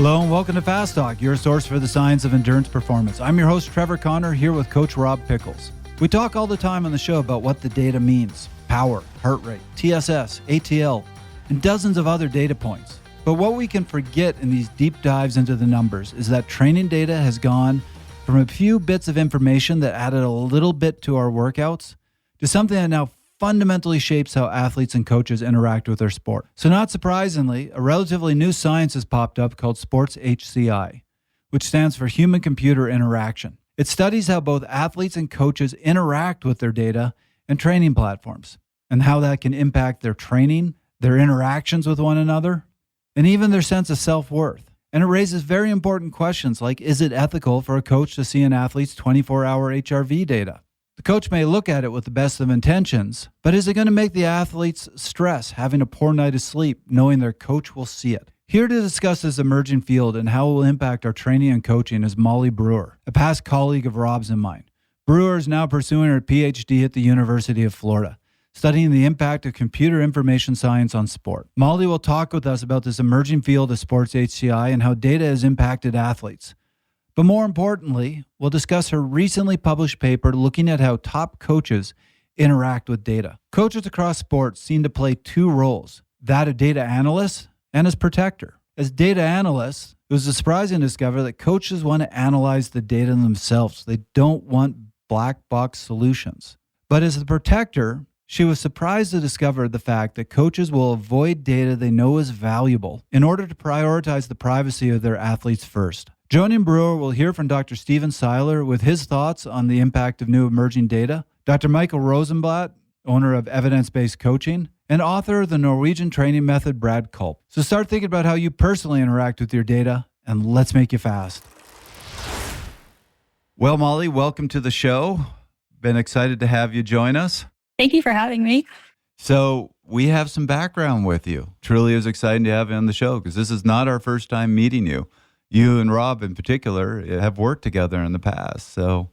Hello and welcome to Fast Talk, your source for the science of endurance performance. I'm your host, Trevor Connor, here with Coach Rob Pickles. We talk all the time on the show about what the data means: power, heart rate, TSS, ATL, and dozens of other data points. But what we can forget in these deep dives into the numbers is that training data has gone from a few bits of information that added a little bit to our workouts to something that now fundamentally shapes how athletes and coaches interact with their sport. So not surprisingly, a relatively new science has popped up called Sports HCI, which stands for Human-Computer Interaction. It studies how both athletes and coaches interact with their data and training platforms, and how that can impact their training, their interactions with one another, and even their sense of self-worth. And it raises very important questions like, is it ethical for a coach to see an athlete's 24-hour HRV data? The coach may look at it with the best of intentions, but is it going to make the athletes stress having a poor night of sleep knowing their coach will see it? Here to discuss this emerging field and how it will impact our training and coaching is Mollie Brewer, a past colleague of Rob's and mine. Brewer is now pursuing her PhD at the University of Florida, studying the impact of computer information science on sport. Mollie will talk with us about this emerging field of sports HCI and how data has impacted athletes. But more importantly, we'll discuss her recently published paper looking at how top coaches interact with data. Coaches across sports seem to play two roles, that of data analyst and as protector. As data analysts, it was surprising to discover that coaches want to analyze the data themselves. They don't want black box solutions. But as the protector, she was surprised to discover the fact that coaches will avoid data they know is valuable in order to prioritize the privacy of their athletes first. Joining Brewer, we'll hear from Dr. Steven Seiler with his thoughts on the impact of new emerging data, Dr. Michael Rosenblatt, owner of Evidence-Based Coaching, and author of the Norwegian training method, Brad Culp. So start thinking about how you personally interact with your data, and let's make you fast. Well, Mollie, welcome to the show. Been excited to have you join us. Thank you for having me. So we have some background with you. Truly is exciting to have you on the show because this is not our first time meeting you. You and Rob in particular have worked together in the past. So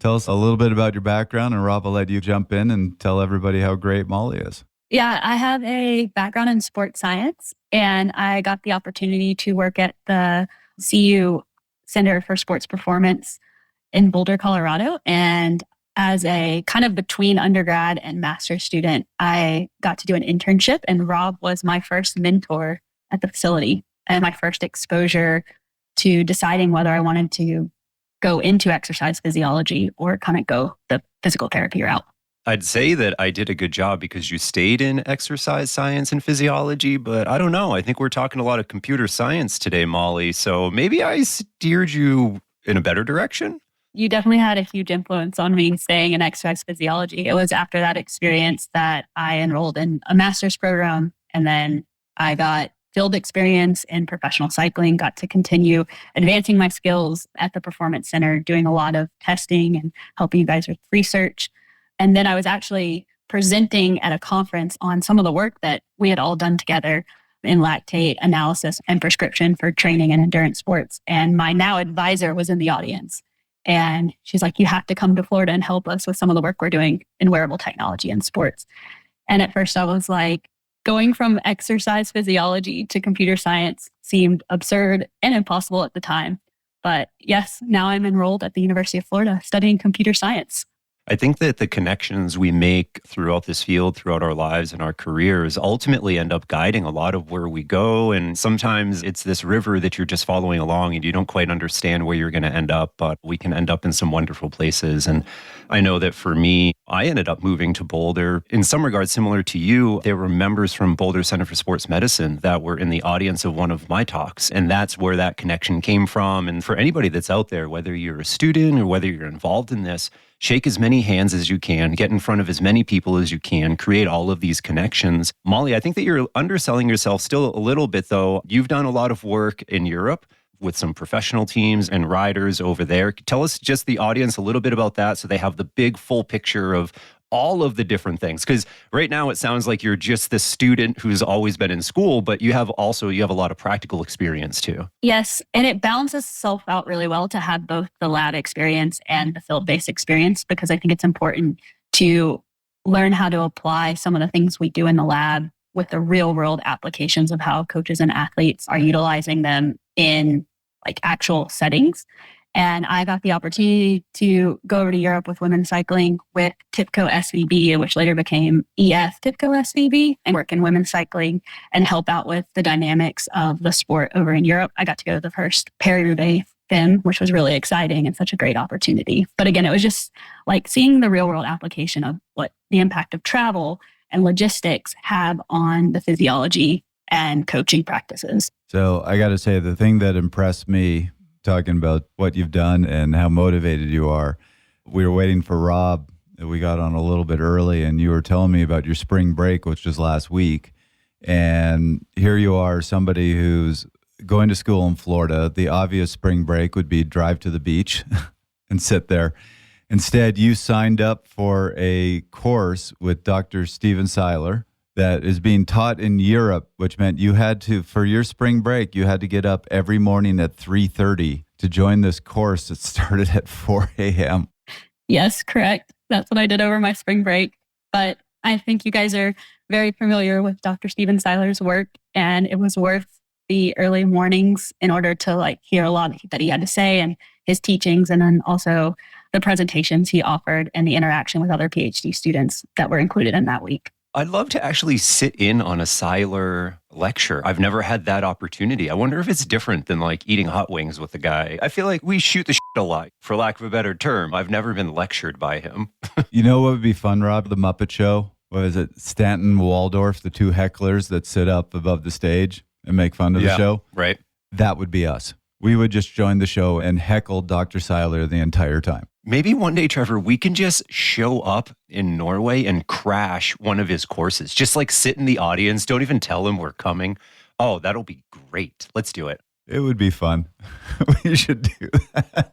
tell us a little bit about your background, and Rob, I'll let you jump in and tell everybody how great Mollie is. Yeah, I have a background in sports science, and I got the opportunity to work at the CU Center for Sports Performance in Boulder, Colorado. And as a kind of between undergrad and master's student, I got to do an internship, and Rob was my first mentor at the facility and my first exposure to deciding whether I wanted to go into exercise physiology or kind of go the physical therapy route. I'd say that I did a good job because you stayed in exercise science and physiology, but I don't know. I think we're talking a lot of computer science today, Mollie. So maybe I steered you in a better direction? You definitely had a huge influence on me staying in exercise physiology. It was after that experience that I enrolled in a master's program, and then I got field experience in professional cycling, got to continue advancing my skills at the Performance Center, doing a lot of testing and helping you guys with research. And then I was actually presenting at a conference on some of the work that we had all done together in lactate analysis and prescription for training and endurance sports. And my now advisor was in the audience. And she's like, you have to come to Florida and help us with some of the work we're doing in wearable technology and sports. And at first I was like, going from exercise physiology to computer science seemed absurd and impossible at the time. But yes, now I'm enrolled at the University of Florida studying computer science. I think that the connections we make throughout this field, throughout our lives and our careers, ultimately end up guiding a lot of where we go. And sometimes it's this river that you're just following along and you don't quite understand where you're going to end up, but we can end up in some wonderful places. And I know that for me, I ended up moving to Boulder. In some regards, similar to you, there were members from Boulder Center for Sports Medicine that were in the audience of one of my talks. And that's where that connection came from. And for anybody that's out there, whether you're a student or whether you're involved in this, shake as many hands as you can, get in front of as many people as you can, create all of these connections. Mollie, I think that you're underselling yourself still a little bit, though. You've done a lot of work in Europe with some professional teams and riders over there. Tell us, just the audience, a little bit about that so they have the big full picture of all of the different things. Because right now it sounds like you're just this student who's always been in school, but you have a lot of practical experience too. Yes, and it balances itself out really well to have both the lab experience and the field-based experience, because I think it's important to learn how to apply some of the things we do in the lab with the real-world applications of how coaches and athletes are utilizing them in like actual settings. And I got the opportunity to go over to Europe with women's cycling with TIPCO SVB, which later became EF TIPCO SVB, and work in women's cycling and help out with the dynamics of the sport over in Europe. I got to go to the first Paris-Roubaix FIM, which was really exciting and such a great opportunity. But again, it was just like seeing the real world application of what the impact of travel and logistics have on the physiology and coaching practices. So I got to say, the thing that impressed me, talking about what you've done and how motivated you are, we were waiting for Rob. We got on a little bit early, and you were telling me about your spring break, which was last week. And here you are, somebody who's going to school in Florida. The obvious spring break would be drive to the beach and sit there. Instead, you signed up for a course with Dr. Steven Seiler that is being taught in Europe, which meant you had to, for your spring break, you had to get up every morning at 3:30 to join this course that started at 4 a.m. Yes, correct. That's what I did over my spring break. But I think you guys are very familiar with Dr. Steven Seiler's work, and it was worth the early mornings in order to like hear a lot that he had to say and his teachings, and then also the presentations he offered and the interaction with other PhD students that were included in that week. I'd love to actually sit in on a Seiler lecture. I've never had that opportunity. I wonder if it's different than like eating hot wings with a guy. I feel like we shoot the shit alike, for lack of a better term. I've never been lectured by him. You know what would be fun, Rob? The Muppet Show. What is it? Stanton, Waldorf, the two hecklers that sit up above the stage and make fun of the show. Right. That would be us. We would just join the show and heckle Dr. Seiler the entire time. Maybe one day, Trevor, we can just show up in Norway and crash one of his courses. Just like sit in the audience. Don't even tell him we're coming. Oh, that'll be great. Let's do it. It would be fun. We should do that.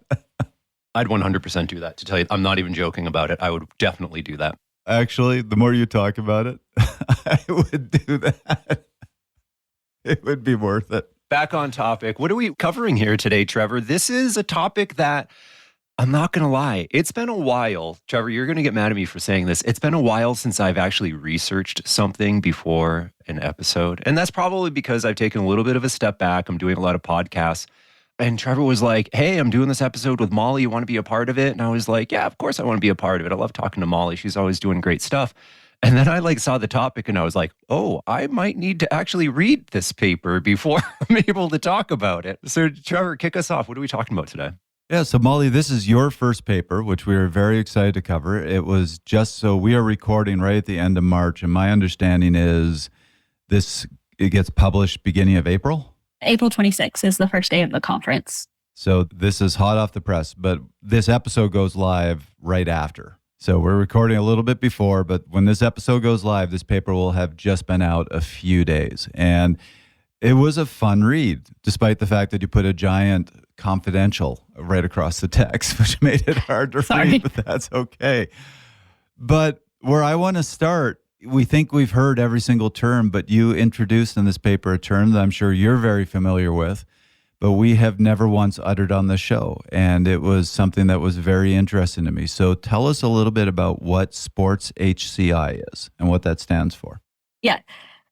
I'd 100% do that. To tell you, I'm not even joking about it. I would definitely do that. Actually, the more you talk about it, I would do that. It would be worth it. Back on topic. What are we covering here today, Trevor? This is a topic that I'm not going to lie. It's been a while. Trevor, you're going to get mad at me for saying this. It's been a while since I've actually researched something before an episode. And that's probably because I've taken a little bit of a step back. I'm doing a lot of podcasts. And Trevor was like, hey, I'm doing this episode with Mollie. You want to be a part of it? And I was like, yeah, of course I want to be a part of it. I love talking to Mollie. She's always doing great stuff. And then I like saw the topic and I was like, oh, I might need to actually read this paper before I'm able to talk about it. So Trevor, kick us off. What are we talking about today? Yeah, so Mollie, this is your first paper, which we are very excited to cover. It was just so we are recording right at the end of March, and my understanding is it gets published beginning of April? April 26th is the first day of the conference. So this is hot off the press, but this episode goes live right after. So we're recording a little bit before, but when this episode goes live, this paper will have just been out a few days. And it was a fun read, despite the fact that you put a giant confidential right across the text, which made it hard to read, but that's okay. But where I want to start, we think we've heard every single term, but you introduced in this paper a term that I'm sure you're very familiar with, but we have never once uttered on the show. And it was something that was very interesting to me. So tell us a little bit about what sports HCI is and what that stands for. Yeah.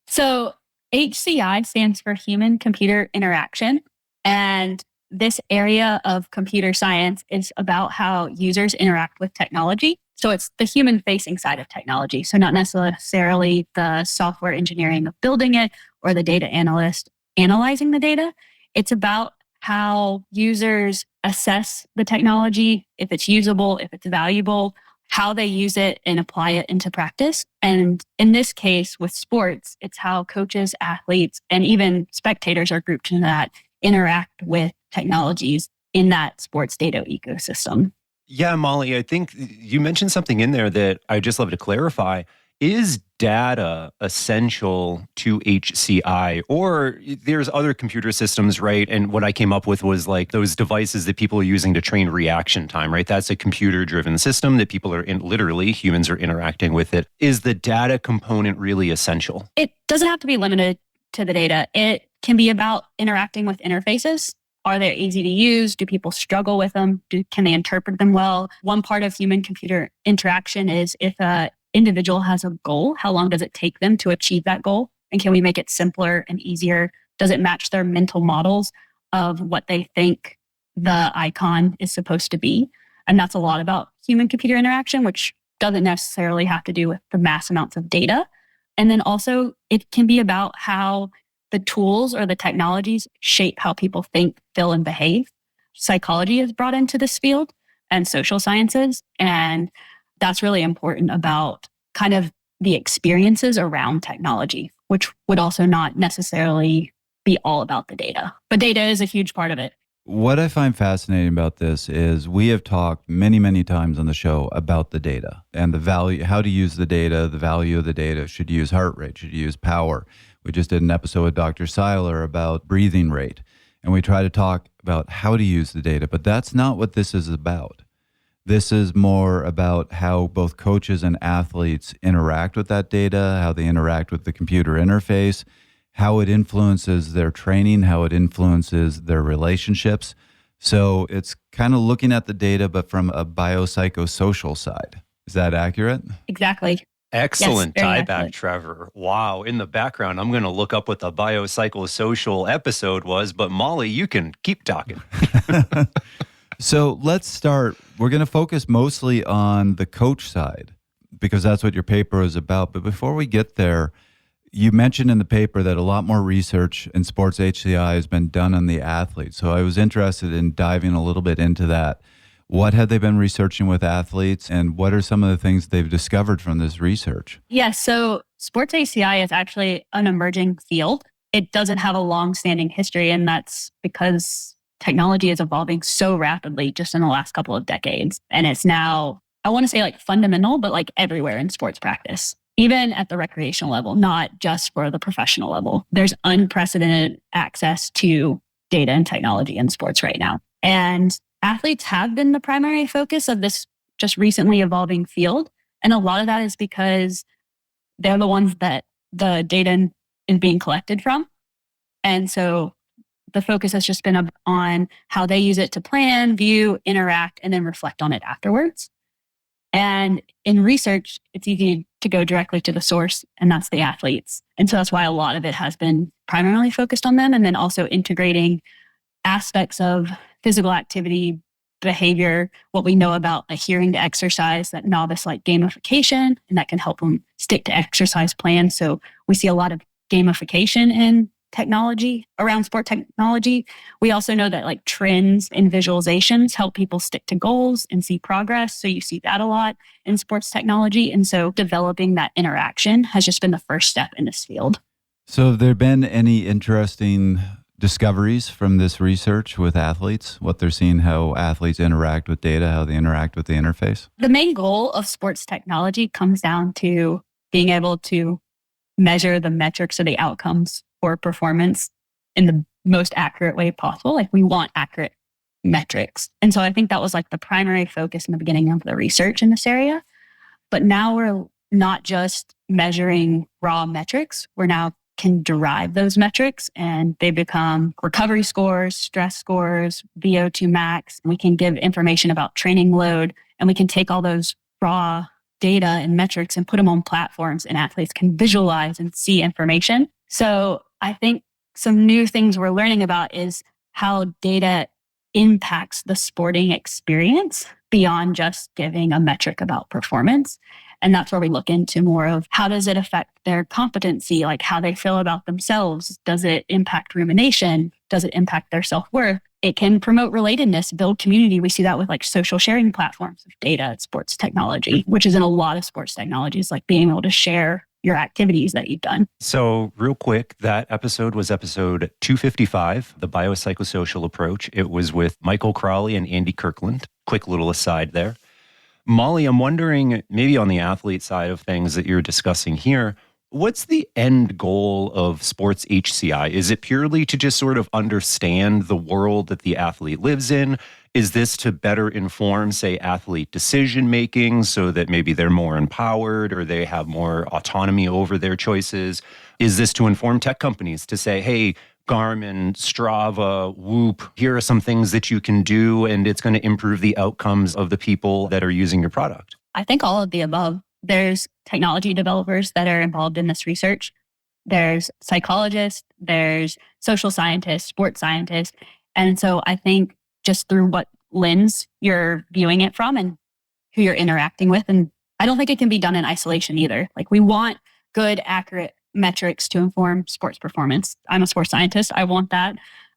So HCI stands for human computer interaction. And this area of computer science is about how users interact with technology. So it's the human facing side of technology. So not necessarily the software engineering of building it or the data analyst analyzing the data. It's about how users assess the technology, if it's usable, if it's valuable, how they use it and apply it into practice. And in this case, with sports, it's how coaches, athletes, and even spectators are grouped in that interact with technologies in that sports data ecosystem. Yeah, Mollie, I think you mentioned something in there that I just love to clarify. Is data essential to HCI? Or there's other computer systems, right? And what I came up with was like those devices that people are using to train reaction time, right? That's a computer-driven system that people are literally, humans are interacting with it. Is the data component really essential? It doesn't have to be limited to the data. It can be about interacting with interfaces. Are they easy to use? Do people struggle with them? Can they interpret them well? One part of human-computer interaction is if an individual has a goal, how long does it take them to achieve that goal? And can we make it simpler and easier? Does it match their mental models? of what they think the icon is supposed to be. And that's a lot about human computer interaction, which doesn't necessarily have to do with the mass amounts of data. And then also it can be about how the tools or the technologies shape how people think, feel, and behave. Psychology is brought into this field and social sciences. And that's really important about kind of the experiences around technology, which would also not necessarily be all about the data. But data is a huge part of it. What I find fascinating about this is we have talked many, many times on the show about the data and the value, how to use the data, the value of the data. Should you use heart rate? Should you use power? We just did an episode with Dr. Seiler about breathing rate. And we try to talk about how to use the data, but that's not what this is about. This is more about how both coaches and athletes interact with that data, how they interact with the computer interface, how it influences their training, how it influences their relationships. So it's kind of looking at the data, but from a biopsychosocial side. Is that accurate? Exactly. Excellent Yes, tie very back, accurate. Trevor. Wow. In the background, I'm going to look up what the biopsychosocial episode was, but Mollie, you can keep talking. So let's start. We're going to focus mostly on the coach side because that's what your paper is about. But before we get there, you mentioned in the paper that a lot more research in sports HCI has been done on the athletes. So I was interested in diving a little bit into that. What have they been researching with athletes, and what are some of the things they've discovered from this research? Yeah, so sports ACI is actually an emerging field. It doesn't have a long-standing history, and that's because technology is evolving so rapidly just in the last couple of decades. And it's now, I want to say like fundamental, but like everywhere in sports practice, even at the recreational level, not just for the professional level. There's unprecedented access to data and technology in sports right now. And athletes have been the primary focus of this just recently evolving field. And a lot of that is because they're the ones that the data is being collected from. And so the focus has just been on how they use it to plan, view, interact, and then reflect on it afterwards. And in research, it's easy to go directly to the source, and that's the athletes. And so that's why a lot of it has been primarily focused on them, and then also integrating aspects of physical activity, behavior, what we know about adhering to exercise, that novice like gamification, and that can help them stick to exercise plans. So we see a lot of gamification in technology around sport technology. We also know that like trends and visualizations help people stick to goals and see progress. So you see that a lot in sports technology. And so developing that interaction has just been the first step in this field. So have there been any interesting discoveries from this research with athletes, what they're seeing, how athletes interact with data, how they interact with the interface? The main goal of sports technology comes down to being able to measure the metrics or the outcomes for performance in the most accurate way possible. Like we want accurate metrics. And so I think that was like the primary focus in the beginning of the research in this area. But now we're not just measuring raw metrics. We're now can derive those metrics and they become recovery scores, stress scores, VO2 max. We can give information about training load, and we can take all those raw data and metrics and put them on platforms, and athletes can visualize and see information. So I think some new things we're learning about is how data impacts the sporting experience beyond just giving a metric about performance. And that's where we look into more of how does it affect their competency, like how they feel about themselves? Does it impact rumination? Does it impact their self-worth? It can promote relatedness, build community. We see that with like social sharing platforms of data, sports technology, which is in a lot of sports technologies, like being able to share your activities that you've done. So real quick, that episode was episode 255, the biopsychosocial approach. It was with Michael Crawley and Andy Kirkland. Quick little aside there. Mollie, I'm wondering, maybe on the athlete side of things that you're discussing here, what's the end goal of sports HCI? Is it purely to just sort of understand the world that the athlete lives in? Is this to better inform, say, athlete decision-making so that maybe they're more empowered or they have more autonomy over their choices? Is this to inform tech companies to say, hey, Garmin, Strava, Whoop, here are some things that you can do, and it's going to improve the outcomes of the people that are using your product? I think all of the above. There's technology developers that are involved in this research. There's psychologists, there's social scientists, sports scientists, And so I think just through what lens you're viewing it from and who you're interacting with. And I don't think it can be done in isolation either. Like, we want good, accurate metrics to inform sports performance. I'm a sports scientist. I want that.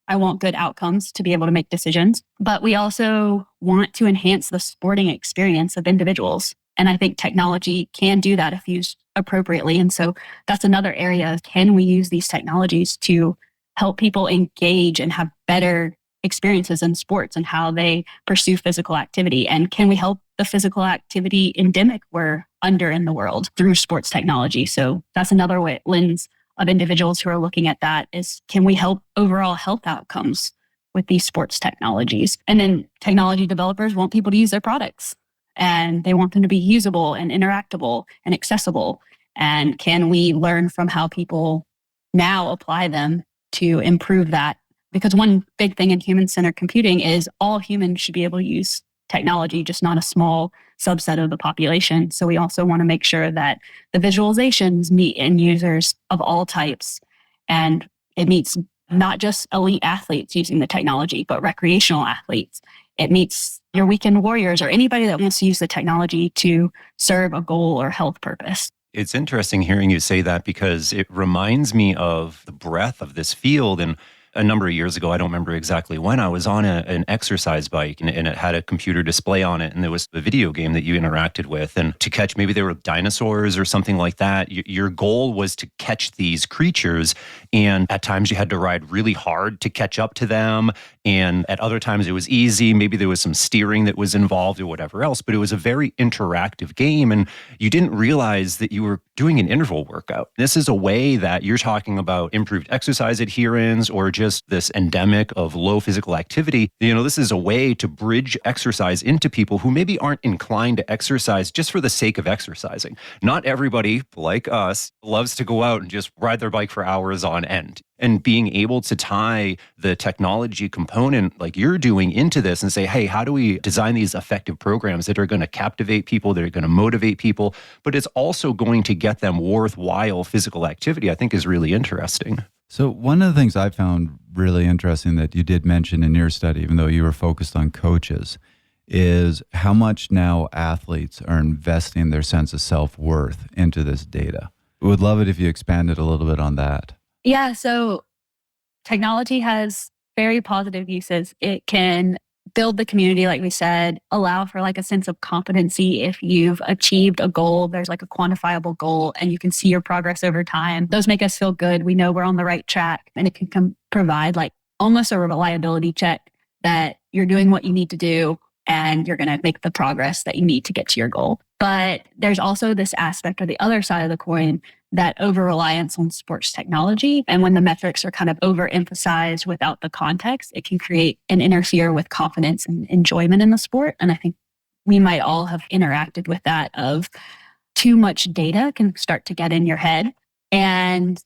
I want good outcomes to be able to make decisions. But we also want to enhance the sporting experience of individuals. And I think technology can do that if used appropriately. And so that's another area. Can we use these technologies to help people engage and have better experiences in sports and how they pursue physical activity? And can we help the physical activity endemic we're under in the world through sports technology? So that's another lens of individuals who are looking at that is, can we help overall health outcomes with these sports technologies? And then technology developers want people to use their products, and they want them to be usable and interactable and accessible. And can we learn from how people now apply them to improve that? Because one big thing in human-centered computing is all humans should be able to use technology, just not a small subset of the population. So we also want to make sure that the visualizations meet end users of all types. And it meets not just elite athletes using the technology, but recreational athletes. It meets your weekend warriors or anybody that wants to use the technology to serve a goal or health purpose. It's interesting hearing you say that, because it reminds me of the breadth of this field. And a number of years ago, I don't remember exactly when, I was on an exercise bike and it had a computer display on it. And there was a video game that you interacted with. And to catch, maybe they were dinosaurs or something like that. Your goal was to catch these creatures. And at times you had to ride really hard to catch up to them. And at other times it was easy. Maybe there was some steering that was involved or whatever else. But it was a very interactive game. And you didn't realize that you were doing an interval workout. This is a way that you're talking about improved exercise adherence or just this endemic of low physical activity. This is a way to bridge exercise into people who maybe aren't inclined to exercise just for the sake of exercising. Not everybody, like us, loves to go out and just ride their bike for hours on end. And being able to tie the technology component like you're doing into this and say, hey, how do we design these effective programs that are going to captivate people, that are going to motivate people, but it's also going to get them worthwhile physical activity, I think is really interesting. So one of the things I found really interesting that you did mention in your study, even though you were focused on coaches, is how much now athletes are investing their sense of self-worth into this data. We would love it if you expanded a little bit on that. Yeah, so technology has very positive uses. It can build the community, like we said, allow for like a sense of competency. If you've achieved a goal, there's like a quantifiable goal and you can see your progress over time. Those make us feel good. We know we're on the right track, and it can provide like almost a reliability check that you're doing what you need to do and you're going to make the progress that you need to get to your goal. But there's also this aspect, or the other side of the coin, that over-reliance on sports technology. And when the metrics are kind of overemphasized without the context, it can create and interfere with confidence and enjoyment in the sport. And I think we might all have interacted with that, of too much data can start to get in your head. And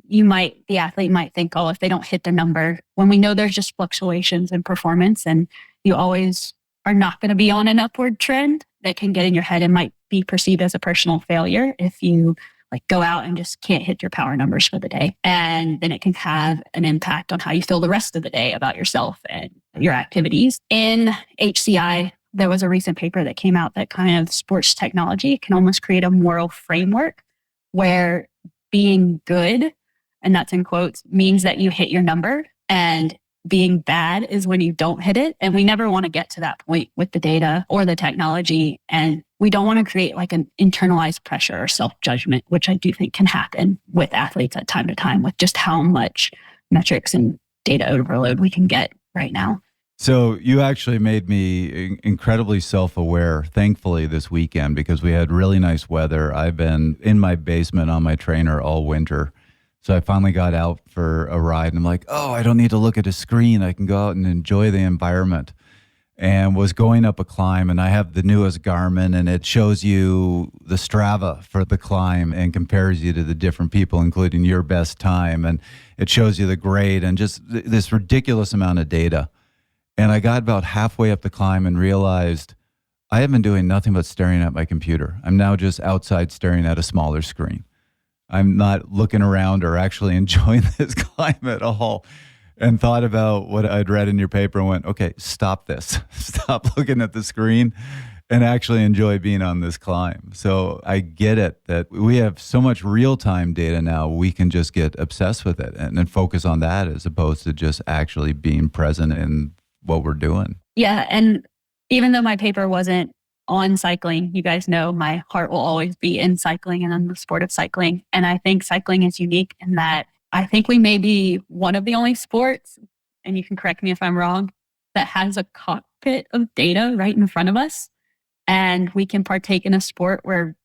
the athlete might think, oh, if they don't hit their number, when we know there's just fluctuations in performance and you always are not going to be on an upward trend, that can get in your head and might be perceived as a personal failure if you like go out and just can't hit your power numbers for the day. And then it can have an impact on how you feel the rest of the day about yourself and your activities. In HCI, there was a recent paper that came out that kind of sports technology can almost create a moral framework where being good, and that's in quotes, means that you hit your number, and being bad is when you don't hit it. And we never want to get to that point with the data or the technology. And we don't want to create like an internalized pressure or self-judgment, which I do think can happen with athletes at time to time with just how much metrics and data overload we can get right now. So you actually made me incredibly self-aware, thankfully, this weekend, because we had really nice weather. I've been in my basement on my trainer all winter. So I finally got out for a ride and I'm like, oh, I don't need to look at a screen. I can go out and enjoy the environment. And was going up a climb, and I have the newest Garmin, and it shows you the Strava for the climb and compares you to the different people, including your best time. And it shows you the grade and just this ridiculous amount of data. And I got about halfway up the climb and realized I have been doing nothing but staring at my computer. I'm now just outside staring at a smaller screen. I'm not looking around or actually enjoying this climb at all. and thought about what I'd read in your paper and went, okay, stop this. Stop looking at the screen and actually enjoy being on this climb. So I get it that we have so much real-time data now, we can just get obsessed with it and focus on that as opposed to just actually being present in what we're doing. Yeah. And even though my paper wasn't on cycling, you guys know my heart will always be in cycling and on the sport of cycling. And I think cycling is unique in that I think we may be one of the only sports, and you can correct me if I'm wrong, that has a cockpit of data right in front of us. And we can partake in a sport where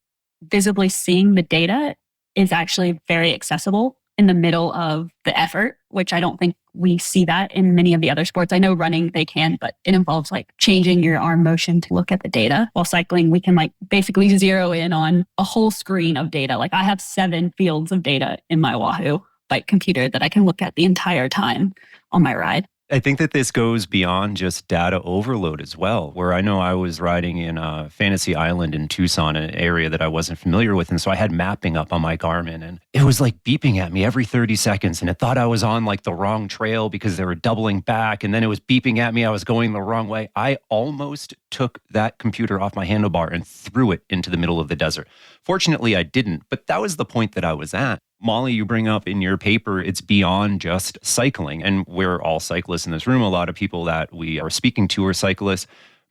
visibly seeing the data is actually very accessible in the middle of the effort, which I don't think we see that in many of the other sports. I know running, they can, but it involves like changing your arm motion to look at the data. While cycling, we can like basically zero in on a whole screen of data. Like I have 7 fields of data in my Wahoo bike computer that I can look at the entire time on my ride. I think that this goes beyond just data overload as well, where I know I was riding in Fantasy Island in Tucson, an area that I wasn't familiar with. And so I had mapping up on my Garmin and it was like beeping at me every 30 seconds. And it thought I was on like the wrong trail because they were doubling back. And then it was beeping at me. I was going the wrong way. I almost took that computer off my handlebar and threw it into the middle of the desert. Fortunately, I didn't, but that was the point that I was at. Mollie, you bring up in your paper, it's beyond just cycling. And we're all cyclists in this room. A lot of people that we are speaking to are cyclists.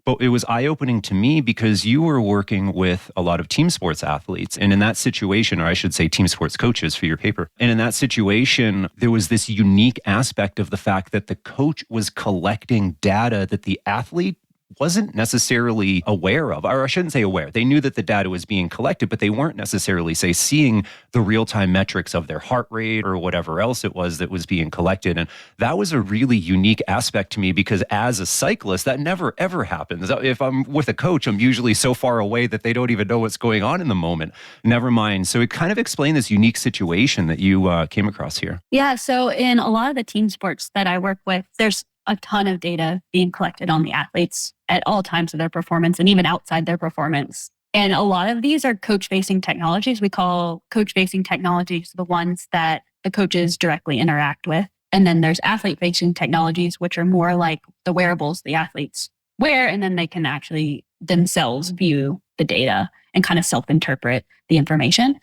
But it was eye-opening to me because you were working with a lot of team sports athletes. And in that situation, or I should say team sports coaches for your paper. And in that situation, there was this unique aspect of the fact that the coach was collecting data that the athlete wasn't necessarily aware of, or I shouldn't say aware. They knew that the data was being collected, but they weren't necessarily, say, seeing the real-time metrics of their heart rate or whatever else it was that was being collected. And that was a really unique aspect to me because as a cyclist, that never, ever happens. If I'm with a coach, I'm usually so far away that they don't even know what's going on in the moment. Never mind. So it kind of explained this unique situation that you came across here. Yeah. So in a lot of the team sports that I work with, there's a ton of data being collected on the athletes at all times of their performance and even outside their performance. And a lot of these are coach-facing technologies. We call coach-facing technologies the ones that the coaches directly interact with. And then there's athlete-facing technologies, which are more like the wearables the athletes wear, and then they can actually themselves view the data and kind of self-interpret the information.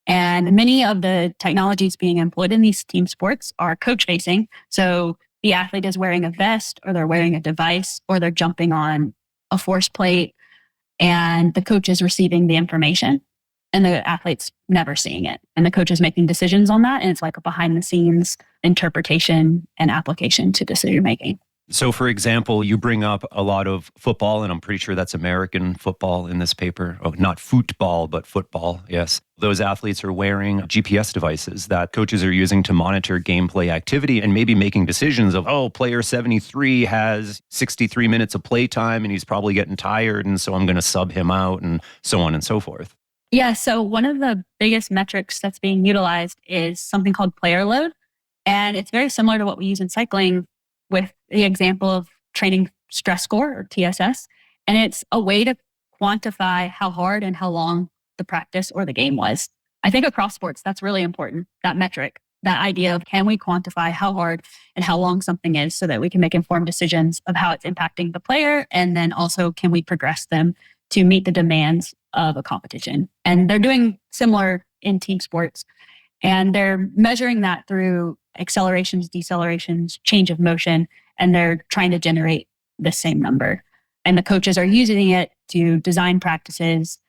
And many of the technologies being employed in these team sports are coach-facing. So the athlete is wearing a vest or they're wearing a device or they're jumping on a force plate and the coach is receiving the information and the athlete's never seeing it. And the coach is making decisions on that. And it's like a behind the scenes interpretation and application to decision making. So, for example, you bring up a lot of football, and I'm pretty sure that's American football in this paper. Oh, not football, but football, yes. Those athletes are wearing GPS devices that coaches are using to monitor gameplay activity and maybe making decisions of, oh, player 73 has 63 minutes of play time and he's probably getting tired, and so I'm going to sub him out, and so on and so forth. Yeah, so one of the biggest metrics that's being utilized is something called player load. And it's very similar to what we use in cycling with the example of training stress score or TSS. And it's a way to quantify how hard and how long the practice or the game was. I think across sports, that's really important, that metric, that idea of can we quantify how hard and how long something is so that we can make informed decisions of how it's impacting the player. And then also, can we progress them to meet the demands of a competition? And they're doing similar in team sports. And they're measuring that through accelerations, decelerations, change of motion, and they're trying to generate the same number. And the coaches are using it to design practices,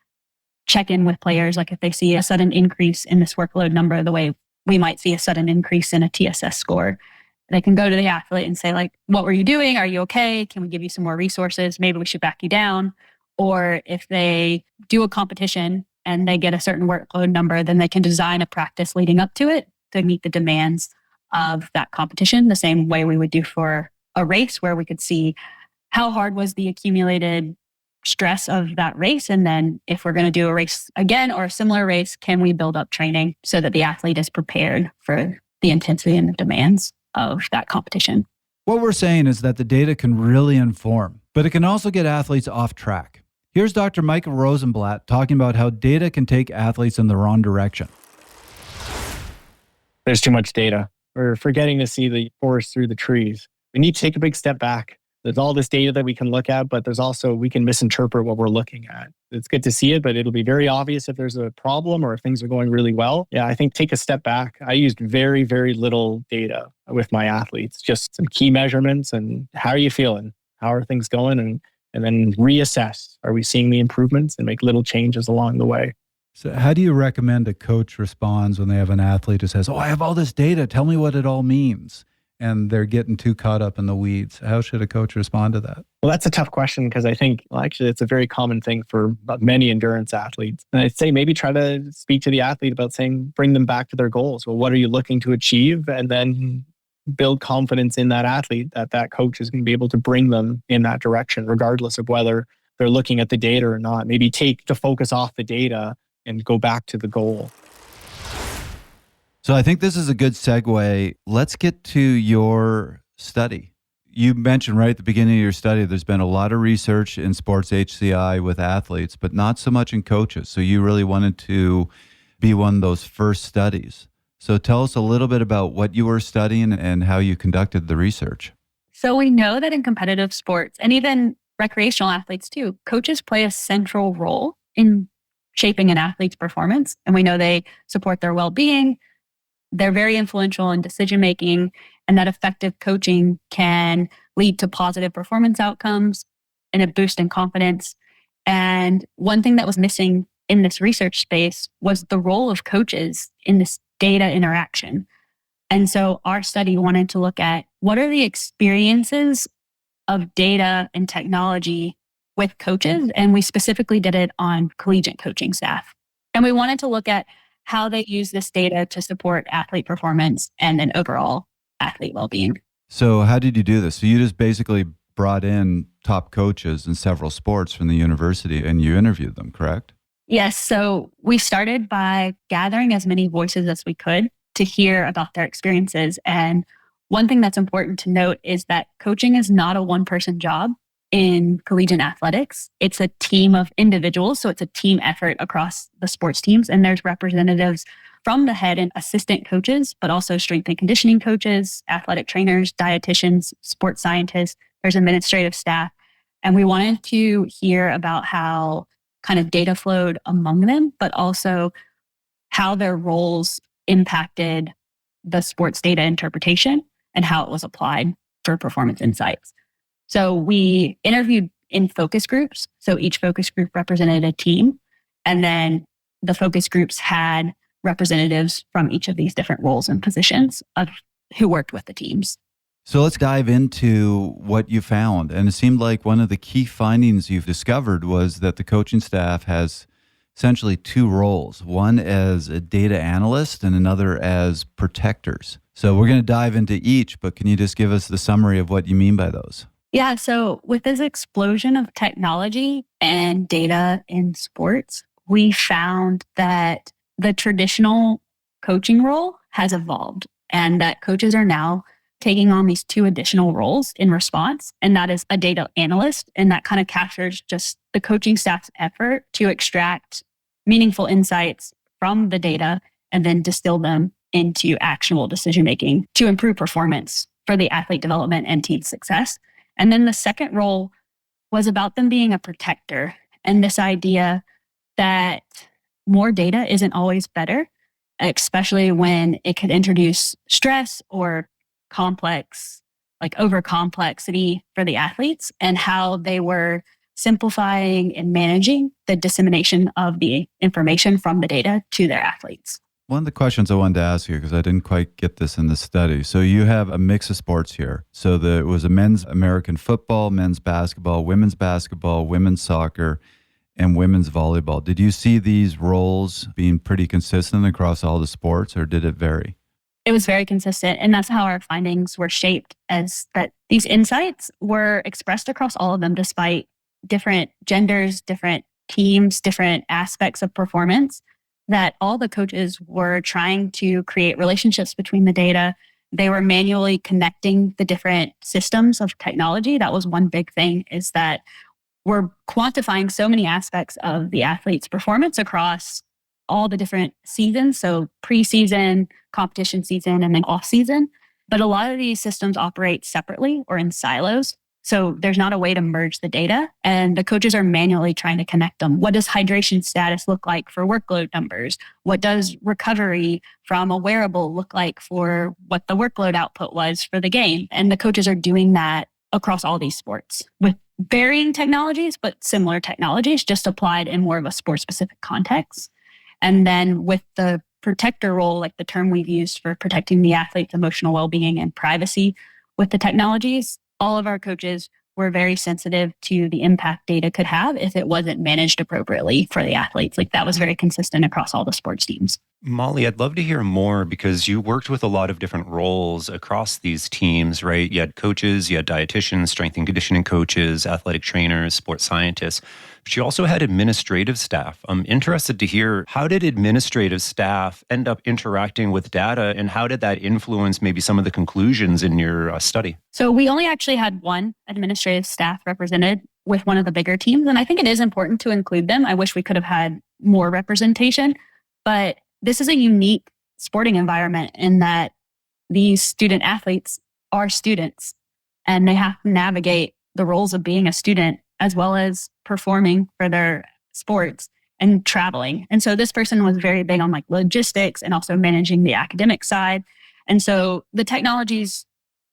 check in with players, like if they see a sudden increase in this workload number, the way we might see a sudden increase in a TSS score. They can go to the athlete and say, like, what were you doing? Are you okay? Can we give you some more resources? Maybe we should back you down. Or if they do a competition and they get a certain workload number, then they can design a practice leading up to it to meet the demands of that competition, the same way we would do for a race, where we could see how hard was the accumulated stress of that race. And then if we're going to do a race again or a similar race, can we build up training so that the athlete is prepared for the intensity and the demands of that competition? What we're saying is that the data can really inform, but it can also get athletes off track. Here's Dr. Michael Rosenblatt talking about how data can take athletes in the wrong direction. There's too much data. we're forgetting to see the forest through the trees. We need to take a big step back. There's all this data that we can look at, but there's also, we can misinterpret what we're looking at. It's good to see it, but it'll be very obvious if there's a problem or if things are going really well. Yeah, I think take a step back. I used very, very little data with my athletes, just some key measurements and how are you feeling? How are things going? And then reassess. Are we seeing the improvements and make little changes along the way? So how do you recommend a coach responds when they have an athlete who says, I have all this data, tell me what it all means? And they're getting too caught up in the weeds. How should a coach respond to that? Well, that's a tough question because I think, actually, it's a very common thing for many endurance athletes. And I'd say maybe try to speak to the athlete about saying, bring them back to their goals. Well, what are you looking to achieve? And then build confidence in that athlete that that coach is going to be able to bring them in that direction, regardless of whether they're looking at the data or not. Maybe take the focus off the data and go back to the goal. So I think this is a good segue. Let's get to your study. You mentioned right at the beginning of your study, there's been a lot of research in sports HCI with athletes, but not so much in coaches. So you really wanted to be one of those first studies. So tell us a little bit about what you were studying and how you conducted the research. So we know that in competitive sports and even recreational athletes too, coaches play a central role in shaping an athlete's performance. And we know they support their well-being. They're very influential in decision-making, and that effective coaching can lead to positive performance outcomes and a boost in confidence. And one thing that was missing in this research space was the role of coaches in this data interaction. And so our study wanted to look at what are the experiences of data and technology with coaches, and we specifically did it on collegiate coaching staff. And we wanted to look at how they use this data to support athlete performance and then overall athlete well-being. So how did you do this? So you just basically brought in top coaches in several sports from the university and you interviewed them, correct? Yes. So we started by gathering as many voices as we could to hear about their experiences. And one thing that's important to note is that coaching is not a one-person job in collegiate athletics. It's a team of individuals. So it's a team effort across the sports teams. And there's representatives from the head and assistant coaches, but also strength and conditioning coaches, athletic trainers, dietitians, sports scientists. There's administrative staff. And we wanted to hear about how kind of data flowed among them, but also how their roles impacted the sports data interpretation and how it was applied for performance insights. So we interviewed in focus groups. So each focus group represented a team. And then the focus groups had representatives from each of these different roles and positions of who worked with the teams. So let's dive into what you found. And it seemed like one of the key findings you've discovered was that the coaching staff has essentially two roles, one as a data analyst and another as protectors. So we're going to dive into each, but can you just give us the summary of what you mean by those? Yeah, so with this explosion of technology and data in sports, we found that the traditional coaching role has evolved and that coaches are now taking on these two additional roles in response. And that is a data analyst. And that kind of captures just the coaching staff's effort to extract meaningful insights from the data and then distill them into actionable decision-making to improve performance for the athlete development and team success. And then the second role was about them being a protector and this idea that more data isn't always better, especially when it could introduce stress or complex, like over complexity for the athletes, and how they were simplifying and managing the dissemination of the information from the data to their athletes. One of the questions I wanted to ask you, because I didn't quite get this in the study. So you have a mix of sports here. So it was a men's American football, men's basketball, women's soccer, and women's volleyball. Did you see these roles being pretty consistent across all the sports, or did it vary? It was very consistent. And that's how our findings were shaped, as that these insights were expressed across all of them, despite different genders, different teams, different aspects of performance, that all the coaches were trying to create relationships between the data. They were manually connecting the different systems of technology. That was one big thing, is that we're quantifying so many aspects of the athlete's performance across all the different seasons. So preseason, competition season, and then off season. But a lot of these systems operate separately or in silos. So there's not a way to merge the data, and the coaches are manually trying to connect them. What does hydration status look like for workload numbers? What does recovery from a wearable look like for what the workload output was for the game? And the coaches are doing that across all these sports with varying technologies, but similar technologies, just applied in more of a sport-specific context. And then with the protector role, like the term we've used for protecting the athlete's emotional well-being and privacy with the technologies, all of our coaches were very sensitive to the impact data could have if it wasn't managed appropriately for the athletes. Like that was very consistent across all the sports teams. Mollie, I'd love to hear more because you worked with a lot of different roles across these teams, right? You had coaches, you had dietitians, strength and conditioning coaches, athletic trainers, sports scientists, but you also had administrative staff. I'm interested to hear, how did administrative staff end up interacting with data, and how did that influence maybe some of the conclusions in your study? So we only actually had one administrative staff represented with one of the bigger teams, and I think it is important to include them. I wish we could have had more representation, but this is a unique sporting environment in that these student athletes are students and they have to navigate the roles of being a student as well as performing for their sports and traveling. And so this person was very big on like logistics and also managing the academic side. And so the technologies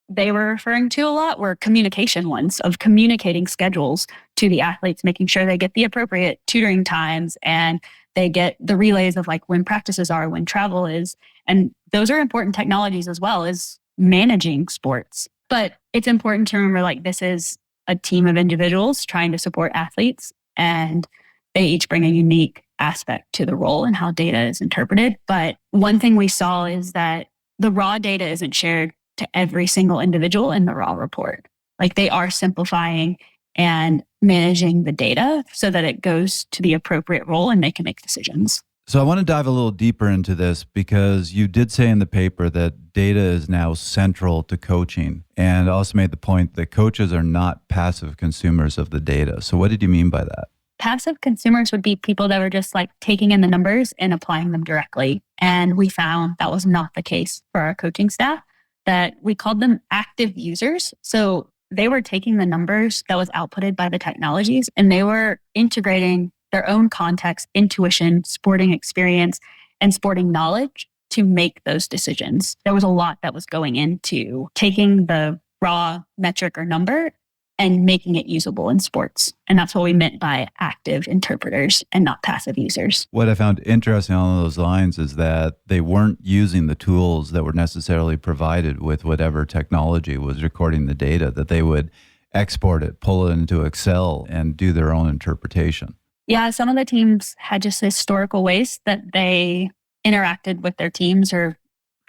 they were referring to a lot were communication ones, of communicating schedules to the athletes, making sure they get the appropriate tutoring times and they get the relays of like when practices are, when travel is. And those are important technologies as well as managing sports. But it's important to remember like this is a team of individuals trying to support athletes, and they each bring a unique aspect to the role and how data is interpreted. But one thing we saw is that the raw data isn't shared to every single individual in the raw report. Like they are simplifying and managing the data so that it goes to the appropriate role and they can make decisions. So I want to dive a little deeper into this because you did say in the paper that data is now central to coaching, and also made the point that coaches are not passive consumers of the data. So what did you mean by that? Passive consumers would be people that were just like taking in the numbers and applying them directly. And we found that was not the case for our coaching staff, that we called them active users. So they were taking the numbers that was outputted by the technologies and they were integrating their own context, intuition, sporting experience, and sporting knowledge to make those decisions. There was a lot that was going into taking the raw metric or number and making it usable in sports. And that's what we meant by active interpreters and not passive users. What I found interesting on those lines is that they weren't using the tools that were necessarily provided with whatever technology was recording the data, that they would export it, pull it into Excel, and do their own interpretation. Yeah, some of the teams had just historical ways that they interacted with their teams or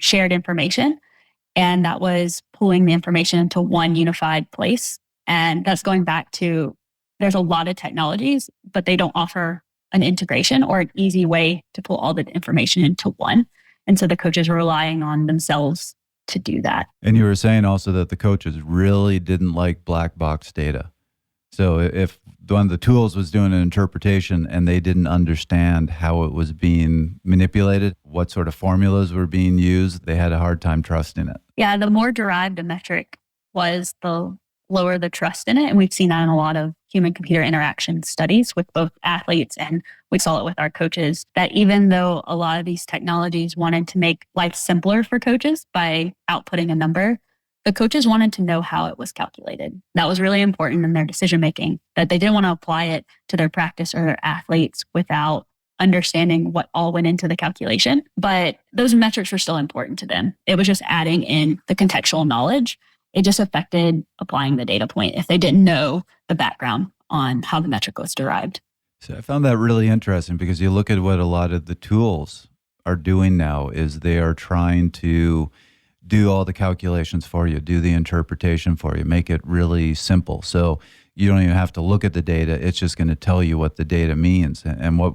shared information. And that was pulling the information into one unified place. And that's going back to, there's a lot of technologies, but they don't offer an integration or an easy way to pull all the information into one. And so the coaches were relying on themselves to do that. And you were saying also that the coaches really didn't like black box data. So if one of the tools was doing an interpretation and they didn't understand how it was being manipulated, what sort of formulas were being used, they had a hard time trusting it. Yeah, the more derived a metric was, the lower the trust in it. And we've seen that in a lot of human-computer interaction studies with both athletes, and we saw it with our coaches, that even though a lot of these technologies wanted to make life simpler for coaches by outputting a number, the coaches wanted to know how it was calculated. That was really important in their decision-making, that they didn't want to apply it to their practice or their athletes without understanding what all went into the calculation. But those metrics were still important to them. It was just adding in the contextual knowledge. It just affected applying the data point if they didn't know the background on how the metric was derived. So I found that really interesting because you look at what a lot of the tools are doing now is they are trying to do all the calculations for you, do the interpretation for you, make it really simple. So you don't even have to look at the data. It's just going to tell you what the data means. And what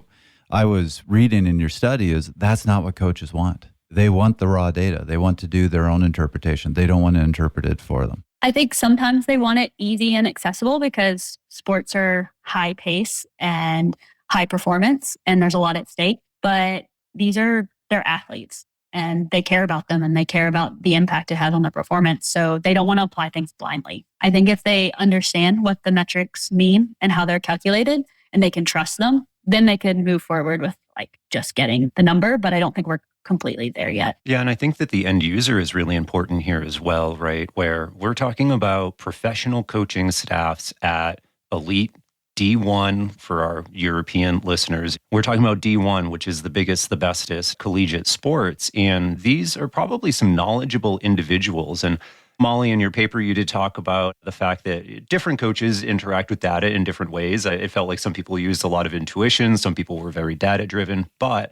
I was reading in your study is that's not what coaches want. They want the raw data. They want to do their own interpretation. They don't want to interpret it for them. I think sometimes they want it easy and accessible because sports are high pace and high performance, and there's a lot at stake. but they're athletes and they care about them and they care about the impact it has on their performance. So they don't want to apply things blindly. I think if they understand what the metrics mean and how they're calculated and they can trust them, then they can move forward with like just getting the number. But I don't think we're completely there yet. Yeah, and I think that the end user is really important here as well, right? Where we're talking about professional coaching staffs at elite D1 for our European listeners. We're talking about D1, which is the biggest, the bestest collegiate sports. And these are probably some knowledgeable individuals. And Mollie, in your paper, you did talk about the fact that different coaches interact with data in different ways. It felt like some people used a lot of intuition. Some people were very data driven, but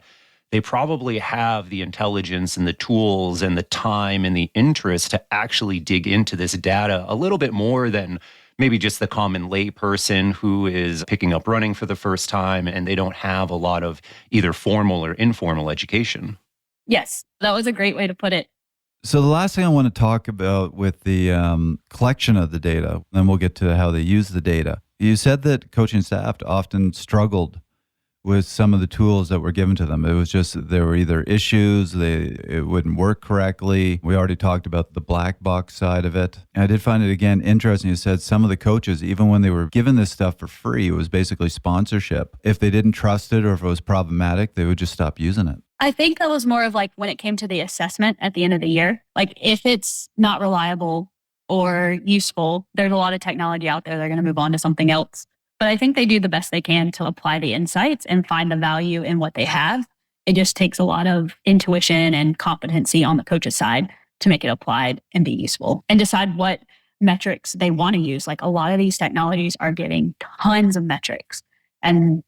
they probably have the intelligence and the tools and the time and the interest to actually dig into this data a little bit more than maybe just the common lay person who is picking up running for the first time and they don't have a lot of either formal or informal education. Yes, that was a great way to put it. So the last thing I want to talk about with the collection of the data, then we'll get to how they use the data. You said that coaching staff often struggled with some of the tools that were given to them. It was just, there were either issues, it wouldn't work correctly. We already talked about the black box side of it. And I did find it, again, interesting. You said some of the coaches, even when they were given this stuff for free, it was basically sponsorship. If they didn't trust it or if it was problematic, they would just stop using it. I think that was more of like when it came to the assessment at the end of the year. Like if it's not reliable or useful, there's a lot of technology out there. They're going to move on to something else. But I think they do the best they can to apply the insights and find the value in what they have. It just takes a lot of intuition and competency on the coach's side to make it applied and be useful and decide what metrics they want to use. Like a lot of these technologies are giving tons of metrics. And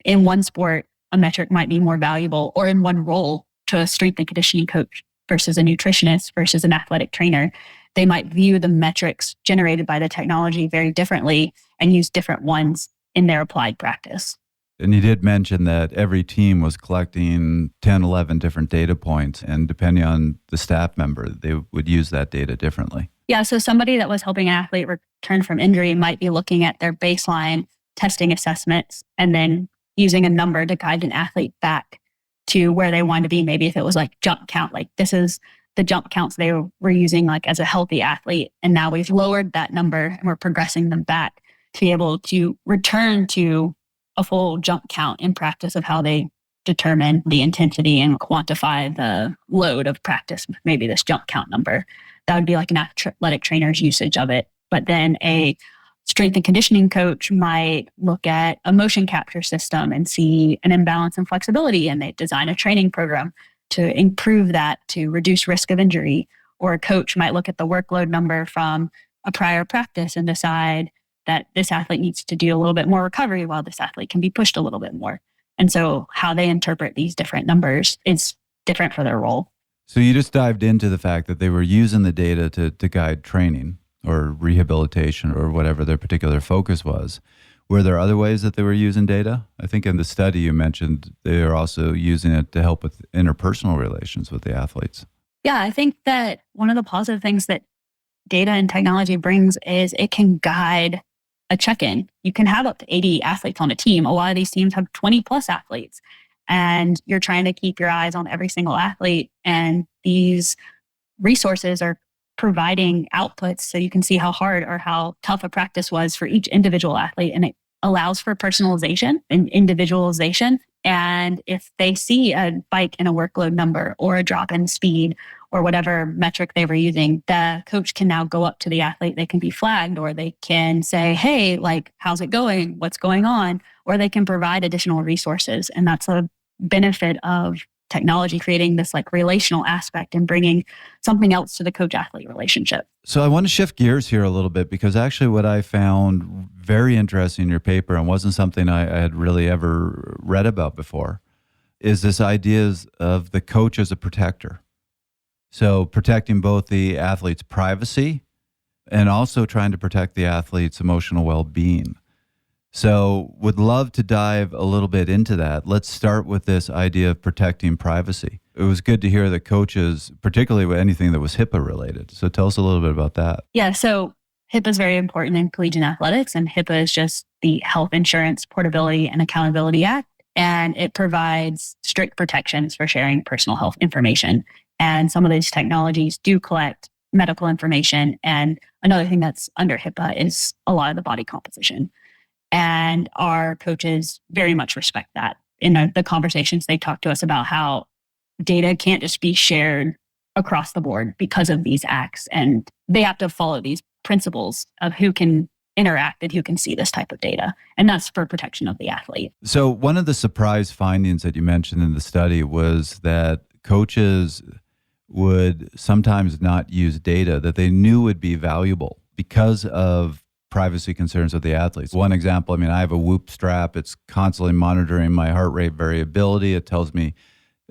in one sport, a metric might be more valuable, or in one role to a strength and conditioning coach versus a nutritionist versus an athletic trainer. They might view the metrics generated by the technology very differently and use different ones in their applied practice. And you did mention that every team was collecting 10, 11 different data points, and depending on the staff member, they would use that data differently. Yeah, so somebody that was helping an athlete return from injury might be looking at their baseline testing assessments and then using a number to guide an athlete back to where they wanted to be. Maybe if it was like jump count, like this is the jump counts they were using like as a healthy athlete. And now we've lowered that number and we're progressing them back to be able to return to a full jump count in practice of how they determine the intensity and quantify the load of practice, maybe this jump count number. That would be like an athletic trainer's usage of it. But then a strength and conditioning coach might look at a motion capture system and see an imbalance in flexibility, and they design a training program to improve that to reduce risk of injury. Or a coach might look at the workload number from a prior practice and decide that this athlete needs to do a little bit more recovery while this athlete can be pushed a little bit more. And so how they interpret these different numbers is different for their role. So you just dived into the fact that they were using the data to guide training or rehabilitation or whatever their particular focus was. Were there other ways that they were using data? I think in the study you mentioned they are also using it to help with interpersonal relations with the athletes. Yeah, I think that one of the positive things that data and technology brings is it can guide a check-in. You can have up to 80 athletes on a team. A lot of these teams have 20 plus athletes, and you're trying to keep your eyes on every single athlete. And these resources are providing outputs so you can see how hard or how tough a practice was for each individual athlete. And it allows for personalization and individualization. And if they see a spike in a workload number or a drop in speed or whatever metric they were using, the coach can now go up to the athlete. They can be flagged, or they can say, hey, like, how's it going? What's going on? Or they can provide additional resources. And that's a benefit of technology, creating this like relational aspect and bringing something else to the coach-athlete relationship. So I want to shift gears here a little bit, because actually what I found very interesting in your paper, and wasn't something I had really ever read about before, is this idea of the coach as a protector. So protecting both the athlete's privacy and also trying to protect the athlete's emotional well-being. So would love to dive a little bit into that. Let's start with this idea of protecting privacy. It was good to hear that coaches, particularly with anything that was HIPAA related. So tell us a little bit about that. Yeah, so HIPAA is very important in collegiate athletics, and HIPAA is just the Health Insurance Portability and Accountability Act. and it provides strict protections for sharing personal health information. And some of these technologies do collect medical information. And another thing that's under HIPAA is a lot of the body composition. And our coaches very much respect that. In the conversations, they talk to us about how data can't just be shared across the board because of these acts. And they have to follow these principles of who can interact and who can see this type of data. And that's for protection of the athlete. So one of the surprise findings that you mentioned in the study was that coaches would sometimes not use data that they knew would be valuable because of privacy concerns of the athletes. One example, I have a Whoop strap. It's constantly monitoring my heart rate variability. It tells me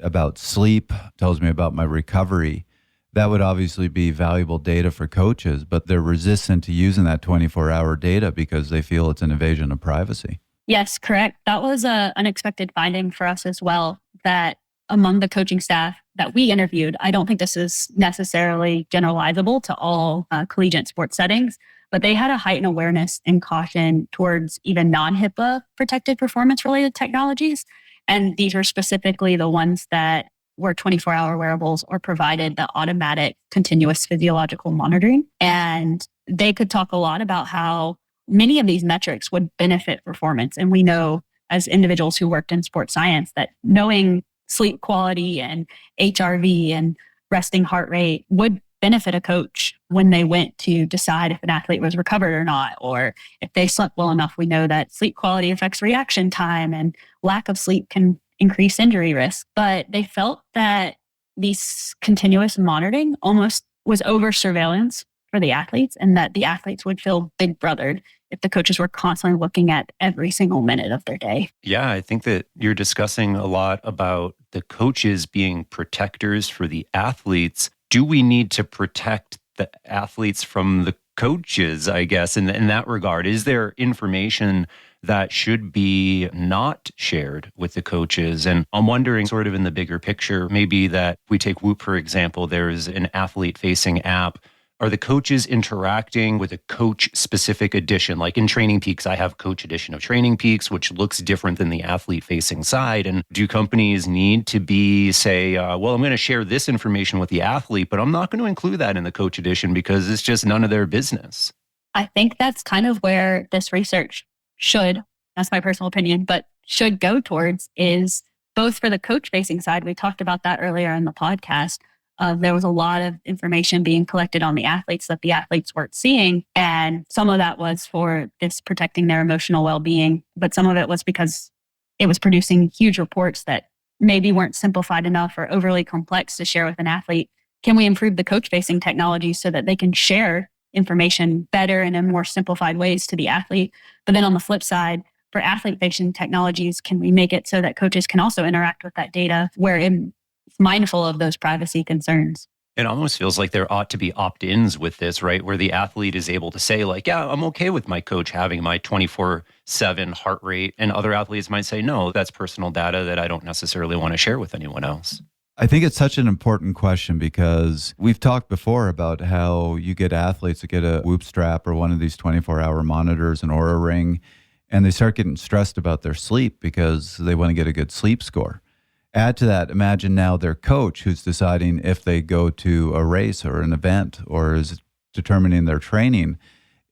about sleep, tells me about my recovery. That would obviously be valuable data for coaches, but they're resistant to using that 24-hour data because they feel it's an invasion of privacy. Yes, correct. That was an unexpected finding for us as well, that among the coaching staff that we interviewed, I don't think this is necessarily generalizable to all collegiate sports settings, but they had a heightened awareness and caution towards even non-HIPAA protected performance-related technologies. And these were specifically the ones that were 24-hour wearables or provided the automatic continuous physiological monitoring. And they could talk a lot about how many of these metrics would benefit performance. And we know as individuals who worked in sports science that knowing sleep quality and HRV and resting heart rate would benefit a coach when they went to decide if an athlete was recovered or not, or if they slept well enough. We know that sleep quality affects reaction time, and lack of sleep can increase injury risk. But they felt that these continuous monitoring almost was over surveillance for the athletes, and that the athletes would feel big brothered if the coaches were constantly looking at every single minute of their day. Yeah, I think that you're discussing a lot about the coaches being protectors for the athletes. Do we need to protect the athletes from the coaches, I guess, in that regard? Is there information that should be not shared with the coaches? And I'm wondering, sort of in the bigger picture, maybe that we take Whoop, for example, there's an athlete-facing app. Are the coaches interacting with a coach-specific edition? Like in Training Peaks, I have Coach Edition of Training Peaks, which looks different than the athlete-facing side. And do companies need to be, say, well, I'm going to share this information with the athlete, but I'm not going to include that in the Coach Edition because it's just none of their business? I think that's kind of where this research should, that's my personal opinion, but should go towards, is both for the coach-facing side. We talked about that earlier in the podcast. There was a lot of information being collected on the athletes that the athletes weren't seeing. And some of that was for this protecting their emotional well-being, but some of it was because it was producing huge reports that maybe weren't simplified enough or overly complex to share with an athlete. Can we improve the coach-facing technology so that they can share information better and in more simplified ways to the athlete? But then on the flip side, for athlete-facing technologies, can we make it so that coaches can also interact with that data where it's mindful of those privacy concerns? It almost feels like there ought to be opt-ins with this, right? Where the athlete is able to say like, yeah, I'm okay with my coach having my 24/7 heart rate. And other athletes might say, no, that's personal data that I don't necessarily want to share with anyone else. I think it's such an important question because we've talked before about how you get athletes to get a Whoop strap or one of these 24-hour monitors, an Oura Ring, and they start getting stressed about their sleep because they want to get a good sleep score. Add to that, imagine now their coach who's deciding if they go to a race or an event or is determining their training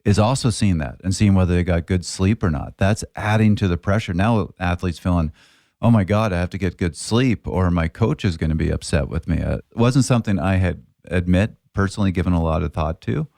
is also seeing that and seeing whether they got good sleep or not. That's adding to the pressure. Now athletes feeling, oh my God, I have to get good sleep or my coach is going to be upset with me. It wasn't something I had personally given a lot of thought to,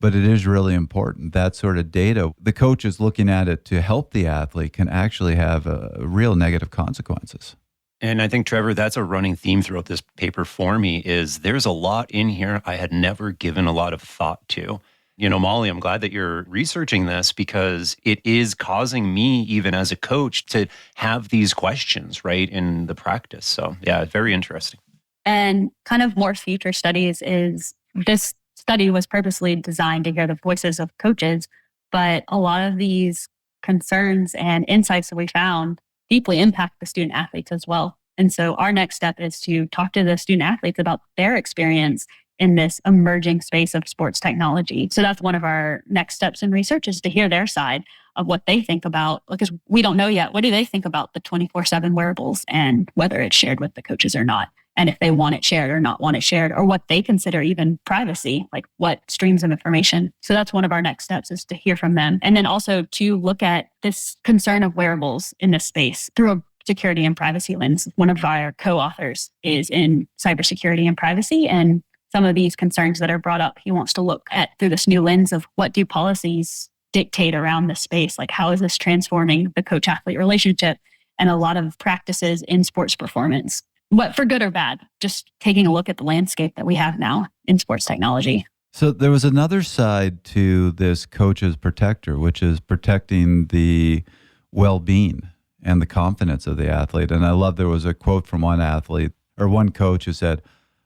but it is really important. That sort of data, the coach is looking at it to help the athlete can actually have real negative consequences. And I think, Trevor, that's a running theme throughout this paper for me is there's a lot in here I had never given a lot of thought to. You know, Mollie, I'm glad that you're researching this because it is causing me, even as a coach, to have these questions, right, in the practice. So, yeah, very interesting. And kind of more future studies is this study was purposely designed to hear the voices of coaches, but a lot of these concerns and insights that we found deeply impact the student athletes as well. And so our next step is to talk to the student athletes about their experience in this emerging space of sports technology. So that's one of our next steps in research, is to hear their side of what they think about, because we don't know yet, what do they think about the 24/7 wearables and whether it's shared with the coaches or not? And if they want it shared or not want it shared, or what they consider even privacy, like what streams of information. So that's one of our next steps, is to hear from them. And then also to look at this concern of wearables in this space through a security and privacy lens. One of our co-authors is in cybersecurity and privacy, and some of these concerns that are brought up, he wants to look at through this new lens of what do policies dictate around this space? Like, how is this transforming the coach-athlete relationship and a lot of practices in sports performance? What, for good or bad, just taking a look at the landscape that we have now in sports technology. So there was another side to this coach's protector, which is protecting the well-being and the confidence of the athlete. And I love, there was a quote from one athlete or one coach who said,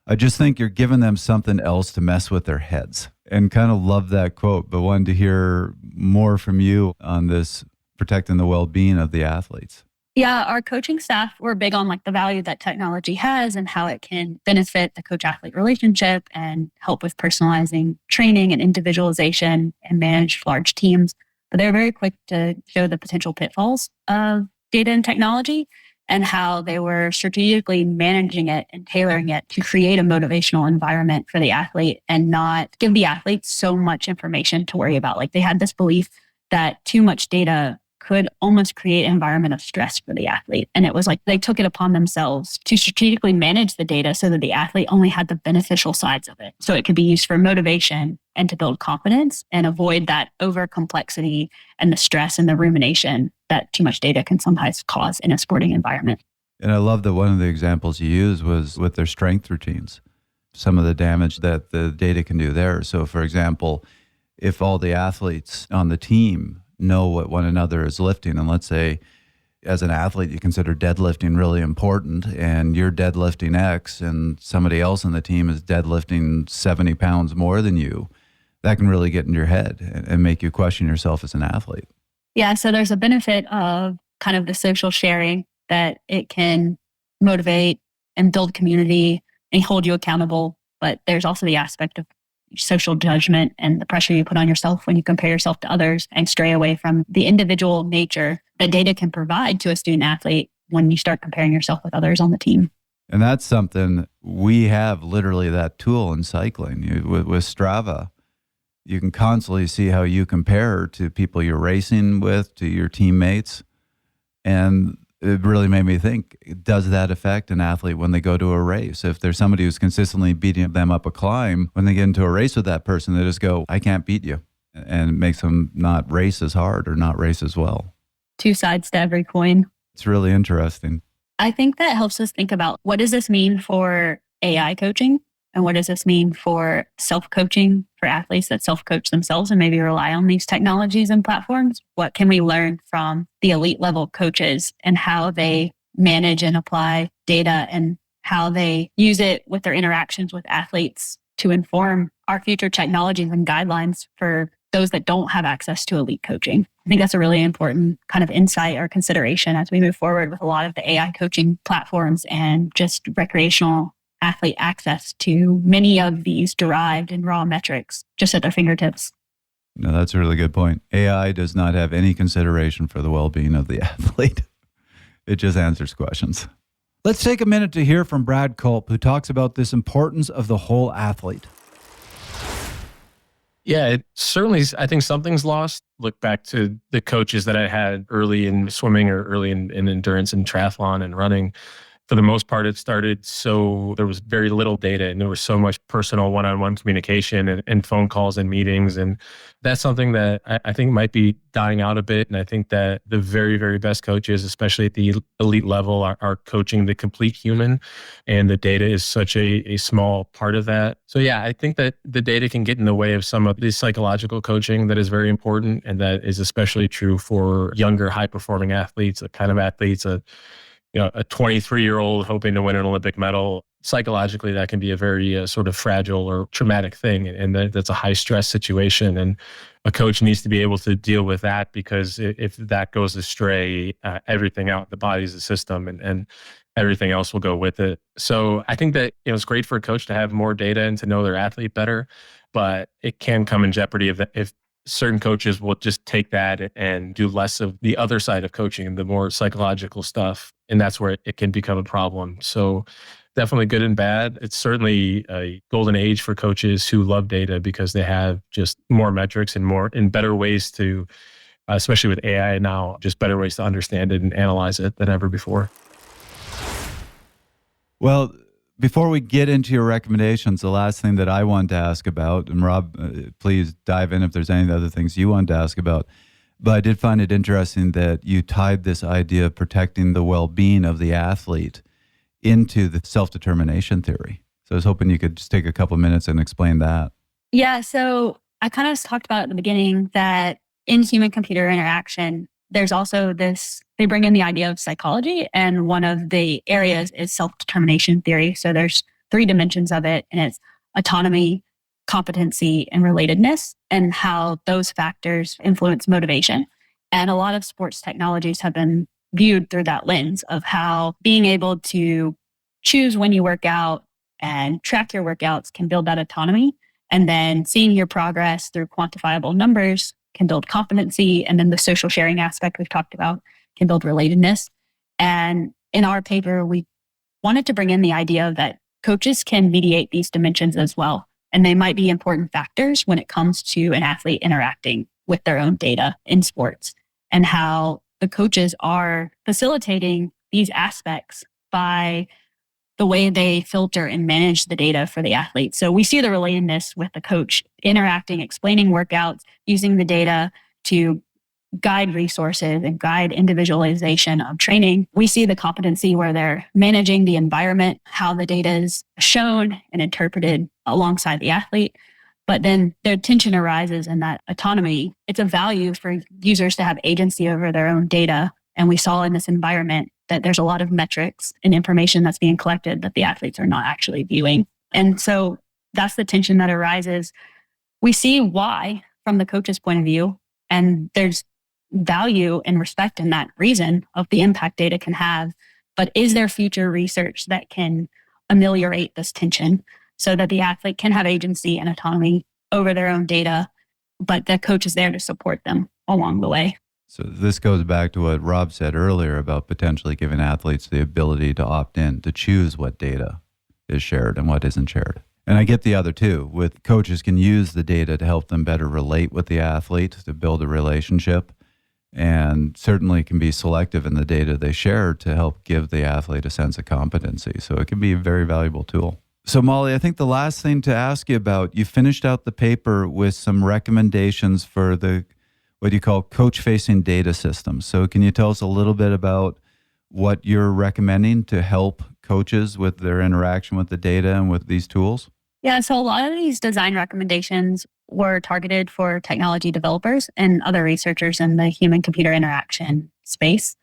"I just think you're giving them something else to mess with their heads." And kind of love that quote, but wanted to hear more from you on this protecting the well-being of the athletes. Yeah, our coaching staff, we're big on like the value that technology has and how it can benefit the coach-athlete relationship and help with personalizing training and individualization and manage large teams. But they're very quick to show the potential pitfalls of data and technology and how they were strategically managing it and tailoring it to create a motivational environment for the athlete and not give the athlete so much information to worry about. Like, they had this belief that too much data could almost create an environment of stress for the athlete. And it was like they took it upon themselves to strategically manage the data so that the athlete only had the beneficial sides of it. So it could be used for motivation and to build confidence and avoid that over complexity and the stress and the rumination that too much data can sometimes cause in a sporting environment. And I love that one of the examples you used was with their strength routines, some of the damage that the data can do there. So for example, if all the athletes on the team know what one another is lifting, and let's say as an athlete you consider deadlifting really important and you're deadlifting X and somebody else on the team is deadlifting 70 pounds more than you, that can really get in your head and make you question yourself as an athlete. Yeah, so there's a benefit of kind of the social sharing, that it can motivate and build community and hold you accountable. But there's also the aspect of social judgment and the pressure you put on yourself when you compare yourself to others and stray away from the individual nature that data can provide to a student athlete when you start comparing yourself with others on the team. And that's something we have, literally that tool in cycling. With Strava, you can constantly see how you compare to people you're racing with, to your teammates. And it really made me think, does that affect an athlete when they go to a race? If there's somebody who's consistently beating them up a climb, when they get into a race with that person, they just go, "I can't beat you." And it makes them not race as hard or not race as well. Two sides to every coin. It's really interesting. I think that helps us think about, what does this mean for AI coaching? And what does this mean for self-coaching for athletes that self-coach themselves and maybe rely on these technologies and platforms? What can we learn from the elite level coaches and how they manage and apply data and how they use it with their interactions with athletes to inform our future technologies and guidelines for those that don't have access to elite coaching? I think that's a really important kind of insight or consideration as we move forward with a lot of the AI coaching platforms and just recreational athlete access to many of these derived and raw metrics just at their fingertips. No, that's a really good point. AI does not have any consideration for the well-being of the athlete. It just answers questions. Let's take a minute to hear from Brad Culp, who talks about this importance of the whole athlete. Yeah, it certainly, I think something's lost. Look back to the coaches that I had early in swimming or early in endurance and triathlon and running. For the most part, it started so there was very little data and there was so much personal one-on-one communication and phone calls and meetings. And that's something that I think might be dying out a bit. And I think that the very, very best coaches, especially at the elite level, are coaching the complete human. And the data is such a small part of that. So yeah, I think that the data can get in the way of some of the psychological coaching that is very important. And that is especially true for younger, high-performing athletes, the kind of athletes, a 23-year-old hoping to win an Olympic medal. psychologically, that can be a very sort of fragile or traumatic thing. And that's a high stress situation. And a coach needs to be able to deal with that, because if that goes astray, everything out, the body's a system, and everything else will go with it. So I think that it's great for a coach to have more data and to know their athlete better, but it can come in jeopardy if certain coaches will just take that and do less of the other side of coaching, the more psychological stuff. And that's where it can become a problem. So definitely good and bad. It's certainly a golden age for coaches who love data, because they have just more metrics and better ways to, especially with AI now, just better ways to understand it and analyze it than ever before. Well, before we get into your recommendations, the last thing that I wanted to ask about, and Rob, please dive in if there's any other things you wanted to ask about, but I did find it interesting that you tied this idea of protecting the well-being of the athlete into the self-determination theory. So I was hoping you could just take a couple of minutes and explain that. Yeah, so I kind of talked about at the beginning that in human-computer interaction, there's also they bring in the idea of psychology, and one of the areas is self-determination theory. So there's 3 dimensions of it, and it's autonomy, competency, and relatedness, and how those factors influence motivation. And a lot of sports technologies have been viewed through that lens of how being able to choose when you work out and track your workouts can build that autonomy. And then seeing your progress through quantifiable numbers can build competency. And then the social sharing aspect we've talked about can build relatedness. And in our paper, we wanted to bring in the idea that coaches can mediate these dimensions as well. And they might be important factors when it comes to an athlete interacting with their own data in sports, and how the coaches are facilitating these aspects by the way they filter and manage the data for the athlete. So we see the relatedness with the coach interacting, explaining workouts, using the data to guide resources and guide individualization of training. We see the competency where they're managing the environment, how the data is shown and interpreted alongside the athlete. But then their tension arises in that autonomy. It's a value for users to have agency over their own data. And we saw in this environment that there's a lot of metrics and information that's being collected that the athletes are not actually viewing. And so that's the tension that arises. We see why from the coach's point of view, and there's value and respect in that reason of the impact data can have. But is there future research that can ameliorate this tension so that the athlete can have agency and autonomy over their own data, but the coach is there to support them along the way? So this goes back to what Rob said earlier about potentially giving athletes the ability to opt in, to choose what data is shared and what isn't shared. And I get the other two, with coaches can use the data to help them better relate with the athlete, to build a relationship, and certainly can be selective in the data they share to help give the athlete a sense of competency. So it can be a very valuable tool. So Mollie, I think the last thing to ask you about, you finished out the paper with some recommendations for the what you call coach-facing data systems. So can you tell us a little bit about what you're recommending to help coaches with their interaction with the data and with these tools? Yeah, so a lot of these design recommendations were targeted for technology developers and other researchers in the human-computer interaction space.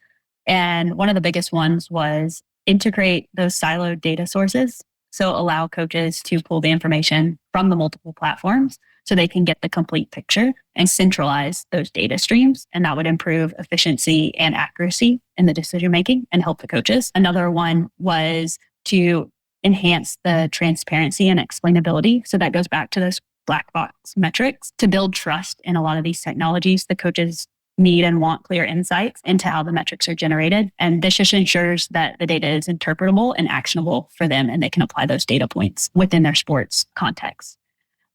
And one of the biggest ones was integrate those siloed data sources. So allow coaches to pull the information from the multiple platforms so they can get the complete picture and centralize those data streams. And that would improve efficiency and accuracy in the decision-making and help the coaches. Another one was to enhance the transparency and explainability. So that goes back to those black box metrics. To build trust in a lot of these technologies, the coaches need and want clear insights into how the metrics are generated. And this just ensures that the data is interpretable and actionable for them, and they can apply those data points within their sports context.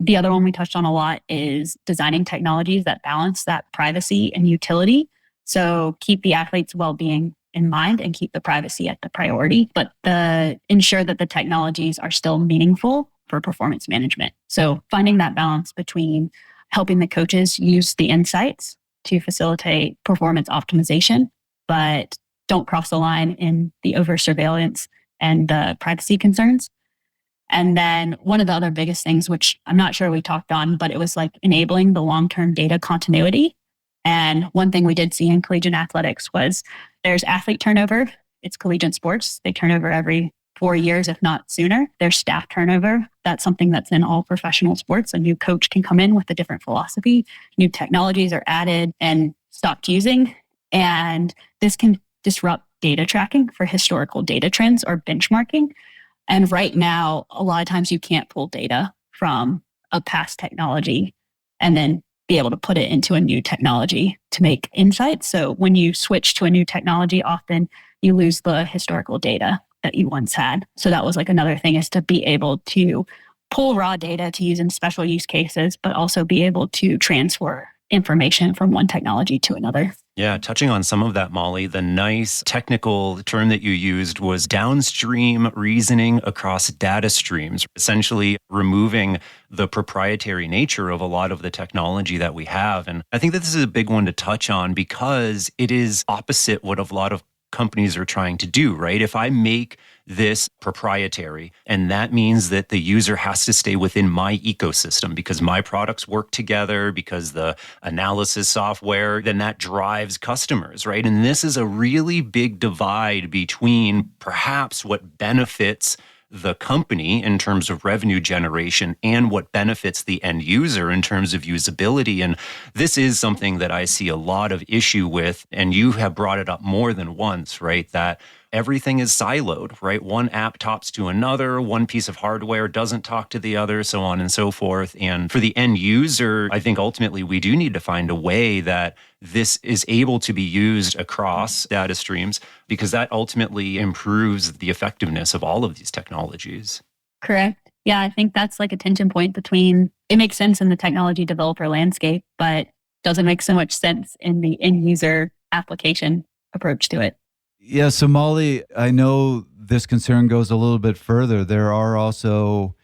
The other one we touched on a lot is designing technologies that balance that privacy and utility. So keep the athlete's well-being in mind and keep the privacy at the priority, but ensure that the technologies are still meaningful for performance management. So finding that balance between helping the coaches use the insights to facilitate performance optimization, but don't cross the line in the over surveillance and the privacy concerns. And then one of the other biggest things, which I'm not sure we talked on, but it was like enabling the long-term data continuity. And one thing we did see in collegiate athletics was there's athlete turnover. It's collegiate sports. They turn over every 4 years, if not sooner. There's staff turnover. That's something that's in all professional sports. A new coach can come in with a different philosophy. New technologies are added and stopped using. And this can disrupt data tracking for historical data trends or benchmarking. And right now, a lot of times you can't pull data from a past technology and then be able to put it into a new technology to make insights. So when you switch to a new technology, often you lose the historical data that you once had. So that was like another thing, is to be able to pull raw data to use in special use cases, but also be able to transfer information from one technology to another. Yeah, touching on some of that, Molly, the nice technical term that you used was downstream reasoning across data streams, essentially removing the proprietary nature of a lot of the technology that we have. And I think that this is a big one to touch on because it is opposite what a lot of companies are trying to do, right? If I make this proprietary, and that means that the user has to stay within my ecosystem because my products work together, because the analysis software, then that drives customers, right? And this is a really big divide between perhaps what benefits the company in terms of revenue generation and what benefits the end user in terms of usability. And this is something that I see a lot of issue with, and you have brought it up more than once, right? That everything is siloed, right? One app talks to another, one piece of hardware doesn't talk to the other, so on and so forth. And for the end user, I think ultimately we do need to find a way that this is able to be used across data streams, because that ultimately improves the effectiveness of all of these technologies. Correct. Yeah, I think that's like a tension point between, it makes sense in the technology developer landscape, but doesn't make so much sense in the end user application approach to it. Yeah, so Molly, I know this concern goes a little bit further. There are also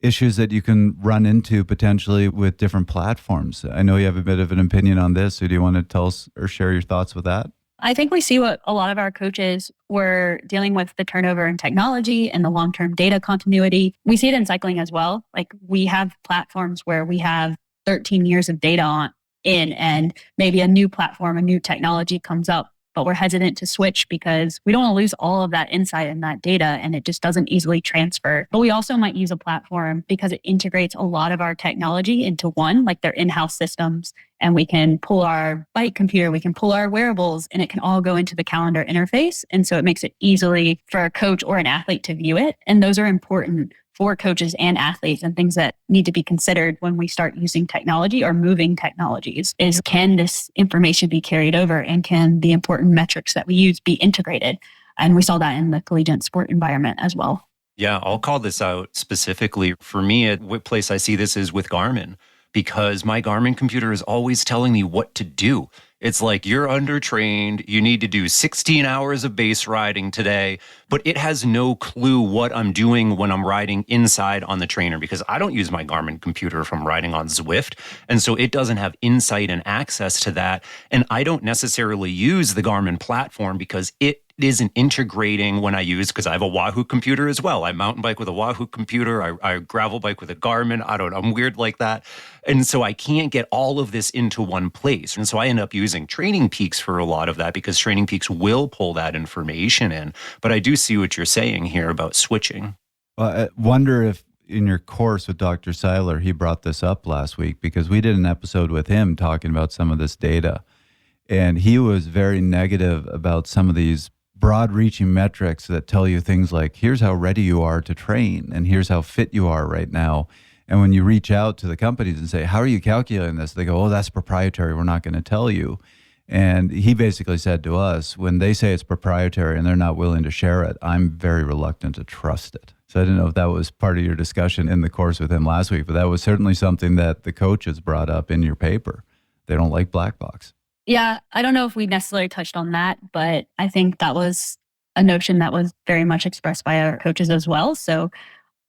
issues that you can run into potentially with different platforms. I know you have a bit of an opinion on this. So do you want to tell us or share your thoughts with that? I think we see what a lot of our coaches were dealing with, the turnover in technology and the long-term data continuity. We see it in cycling as well. Like, we have platforms where we have 13 years of data and maybe a new platform, a new technology comes up, but we're hesitant to switch because we don't want to lose all of that insight and that data, and it just doesn't easily transfer. But we also might use a platform because it integrates a lot of our technology into one, like their in-house systems, and we can pull our bike computer, we can pull our wearables, and it can all go into the calendar interface. And so it makes it easily for a coach or an athlete to view it. And those are important for coaches and athletes, and things that need to be considered when we start using technology or moving technologies is, can this information be carried over, and can the important metrics that we use be integrated? And we saw that in the collegiate sport environment as well. Yeah, I'll call this out specifically. For me, at what place I see this is with Garmin, because my Garmin computer is always telling me what to do. It's like, you're undertrained, you need to do 16 hours of base riding today, but it has no clue what I'm doing when I'm riding inside on the trainer, because I don't use my Garmin computer if I'm riding on Zwift. And so it doesn't have insight and access to that. And I don't necessarily use the Garmin platform because it isn't integrating when I use, because I have a Wahoo computer as well. I mountain bike with a Wahoo computer. I gravel bike with a Garmin. I'm weird like that. And so I can't get all of this into one place. And so I end up using Training Peaks for a lot of that, because Training Peaks will pull that information in. But I do see what you're saying here about switching. Well, I wonder if in your course with Dr. Seiler, he brought this up last week, because we did an episode with him talking about some of this data. And he was very negative about some of these broad-reaching metrics that tell you things like, here's how ready you are to train, and here's how fit you are right now. And when you reach out to the companies and say, how are you calculating this? They go, oh, that's proprietary. We're not going to tell you. And he basically said to us, when they say it's proprietary and they're not willing to share it, I'm very reluctant to trust it. So I didn't know if that was part of your discussion in the course with him last week, but that was certainly something that the coaches brought up in your paper. They don't like black box. Yeah, I don't know if we necessarily touched on that, but I think that was a notion that was very much expressed by our coaches as well. So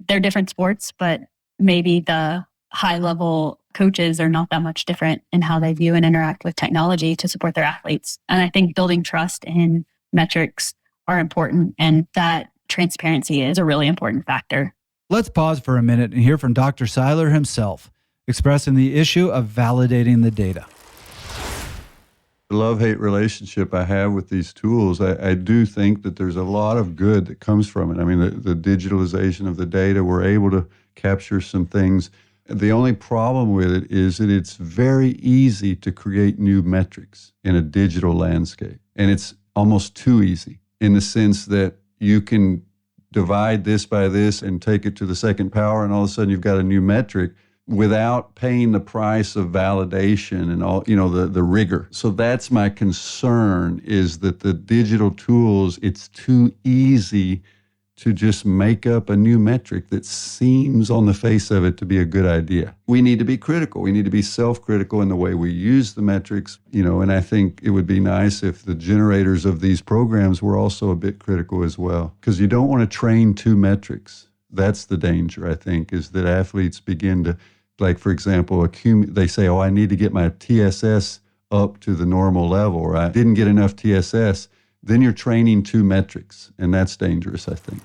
they're different sports, but maybe the high-level coaches are not that much different in how they view and interact with technology to support their athletes. And I think building trust in metrics are important, and that transparency is a really important factor. Let's pause for a minute and hear from Dr. Seiler himself, expressing the issue of validating the data. the love-hate relationship I have with these tools, I do think that there's a lot of good that comes from it. I mean, the digitalization of the data, we're able to capture some things. The only problem with it is that it's very easy to create new metrics in a digital landscape. And it's almost too easy in the sense that you can divide this by this and take it to the second power, and all of a sudden you've got a new metric without paying the price of validation and all, the rigor. So that's my concern, is that the digital tools, it's too easy to just make up a new metric that seems on the face of it to be a good idea. We need to be critical. We need to be self-critical in the way we use the metrics, and I think it would be nice if the generators of these programs were also a bit critical as well, because you don't want to train two metrics. That's the danger, I think, is that athletes begin to, like, for example, they say, I need to get my TSS up to the normal level, or I didn't get enough TSS. Then you're training two metrics, and that's dangerous, I think.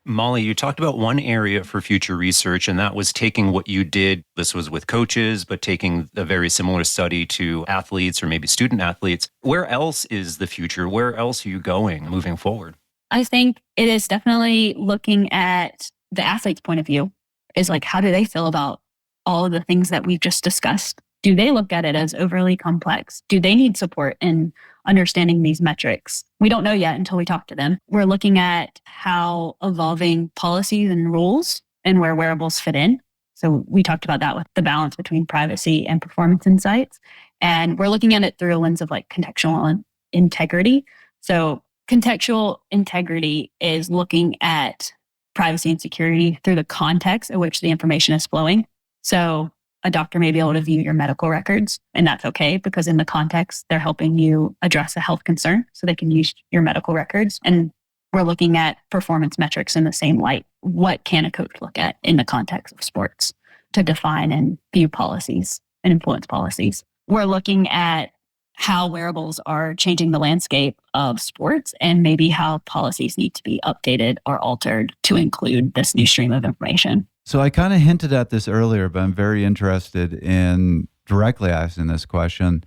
Mollie, you talked about one area for future research, and that was taking what you did. This was with coaches, but taking a very similar study to athletes or maybe student athletes. Where else is the future? Where else are you going moving forward? I think it is definitely looking at the athlete's point of view, is like, how do they feel about all of the things that we've just discussed? Do they look at it as overly complex? Do they need support in understanding these metrics? We don't know yet until we talk to them. We're looking at how evolving policies and rules and where wearables fit in. So we talked about that with the balance between privacy and performance insights. And we're looking at it through a lens of like contextual integrity. So contextual integrity is looking at privacy and security through the context in which the information is flowing. So a doctor may be able to view your medical records, and that's okay because in the context, they're helping you address a health concern, so they can use your medical records. And we're looking at performance metrics in the same light. What can a coach look at in the context of sports to define and view policies and influence policies? We're looking at how wearables are changing the landscape of sports and maybe how policies need to be updated or altered to include this new stream of information. So I kind of hinted at this earlier, but I'm very interested in directly asking this question.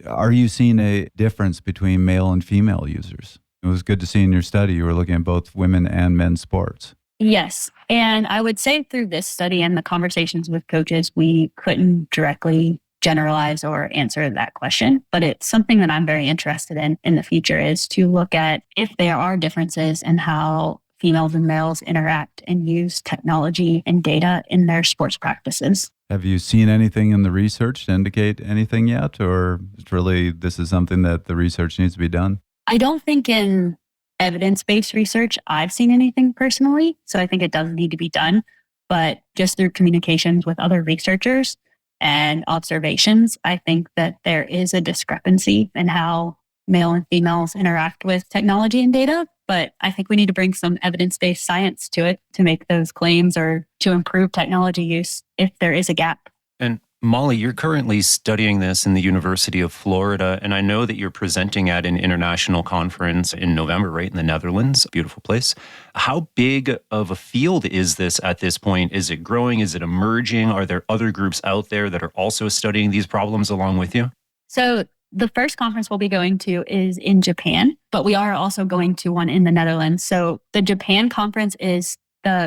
Are you seeing a difference between male and female users? It was good to see in your study you were looking at both women and men's sports. Yes. And I would say through this study and the conversations with coaches, we couldn't directly generalize or answer that question. But it's something that I'm very interested in the future, is to look at if there are differences in how females and males interact and use technology and data in their sports practices. Have you seen anything in the research to indicate anything yet? Or really, this is something that the research needs to be done? I don't think in evidence-based research I've seen anything personally. So I think it does need to be done. But just through communications with other researchers and observations, I think that there is a discrepancy in how male and females interact with technology and data. But I think we need to bring some evidence-based science to it to make those claims or to improve technology use if there is a gap. And Mollie, you're currently studying this in the University of Florida, and I know that you're presenting at an international conference in November, right, in the Netherlands. Beautiful place. How big of a field is this at this point? Is it growing? Is it emerging? Are there other groups out there that are also studying these problems along with you? So the first conference we'll be going to is in Japan, but we are also going to one in the Netherlands. So the Japan conference is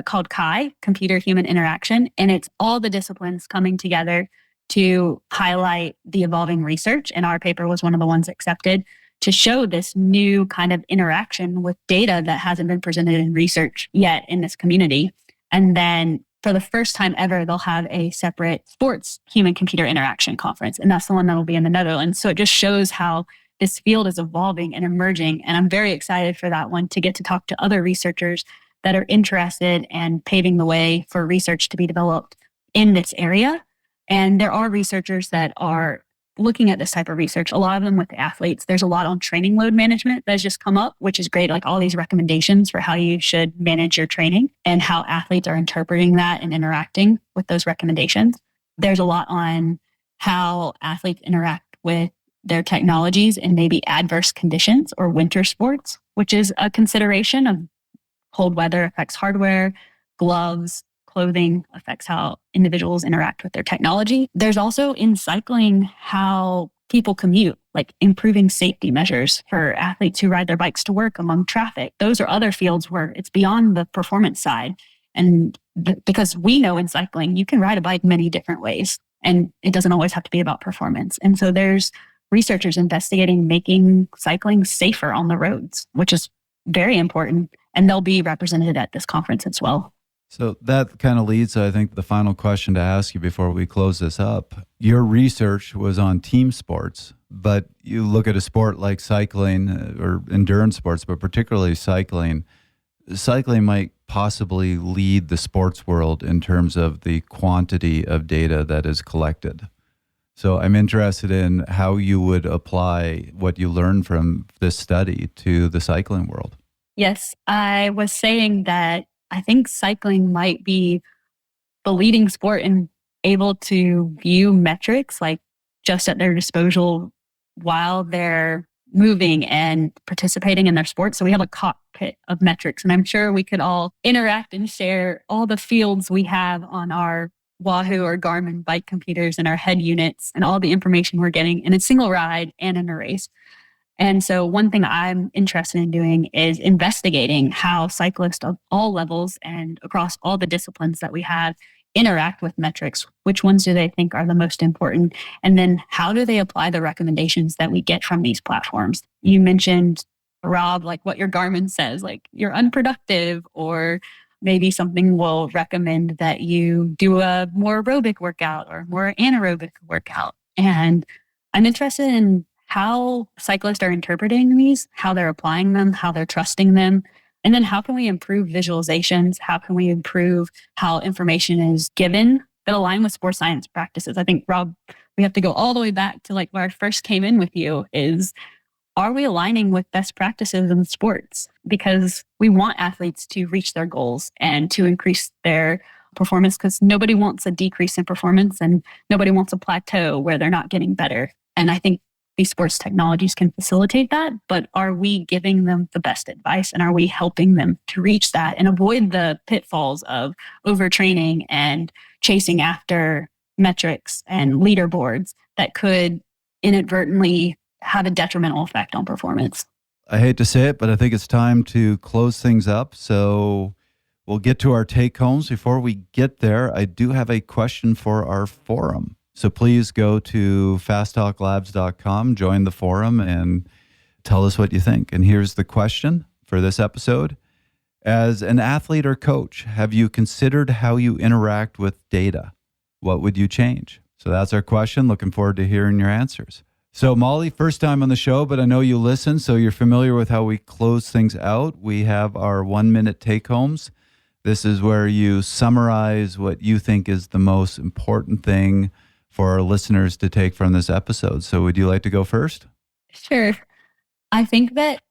called CHI, Computer-Human Interaction, and it's all the disciplines coming together to highlight the evolving research. And our paper was one of the ones accepted to show this new kind of interaction with data that hasn't been presented in research yet in this community. And then for the first time ever, they'll have a separate sports human-computer interaction conference. And that's the one that will be in the Netherlands. So it just shows how this field is evolving and emerging. And I'm very excited for that one, to get to talk to other researchers that are interested and paving the way for research to be developed in this area. And there are researchers that are looking at this type of research, a lot of them with athletes. There's a lot on training load management that's just come up, which is great. Like all these recommendations for how you should manage your training and how athletes are interpreting that and interacting with those recommendations. There's a lot on how athletes interact with their technologies in maybe adverse conditions or winter sports, which is a consideration of cold weather affects hardware, gloves, clothing affects how individuals interact with their technology. There's also in cycling how people commute, like improving safety measures for athletes who ride their bikes to work among traffic. Those are other fields where it's beyond the performance side. And because we know in cycling, you can ride a bike many different ways, and it doesn't always have to be about performance. And so there's researchers investigating making cycling safer on the roads, which is very important. And they'll be represented at this conference as well. So that kind of leads to, I think, the final question to ask you before we close this up. Your research was on team sports, but you look at a sport like cycling or endurance sports, but particularly cycling. Cycling might possibly lead the sports world in terms of the quantity of data that is collected. So I'm interested in how you would apply what you learned from this study to the cycling world. Yes, I was saying that I think cycling might be the leading sport in able to view metrics like just at their disposal while they're moving and participating in their sport. So we have a cockpit of metrics, and I'm sure we could all interact and share all the fields we have on our Wahoo or Garmin bike computers and our head units and all the information we're getting in a single ride and in a race. And so one thing I'm interested in doing is investigating how cyclists of all levels and across all the disciplines that we have interact with metrics. Which ones do they think are the most important? And then how do they apply the recommendations that we get from these platforms? You mentioned, Rob, like what your Garmin says, like you're unproductive, or maybe something will recommend that you do a more aerobic workout or more anaerobic workout. And I'm interested in how cyclists are interpreting these, how they're applying them, how they're trusting them. And then how can we improve visualizations? How can we improve how information is given that align with sports science practices? I think, Rob, we have to go all the way back to like where I first came in with you is, are we aligning with best practices in sports? Because we want athletes to reach their goals and to increase their performance, because nobody wants a decrease in performance and nobody wants a plateau where they're not getting better. And I think these sports technologies can facilitate that, but are we giving them the best advice, and are we helping them to reach that and avoid the pitfalls of overtraining and chasing after metrics and leaderboards that could inadvertently have a detrimental effect on performance? I hate to say it, but I think it's time to close things up. So we'll get to our take homes. Before we get there, I do have a question for our forum. So please go to fasttalklabs.com, join the forum, and tell us what you think. And here's the question for this episode. As an athlete or coach, have you considered how you interact with data? What would you change? So that's our question. Looking forward to hearing your answers. So Mollie, first time on the show, but I know you listen, so you're familiar with how we close things out. We have our 1-minute take-homes. This is where you summarize what you think is the most important thing for our listeners to take from this episode. So would you like to go first? Sure. I think that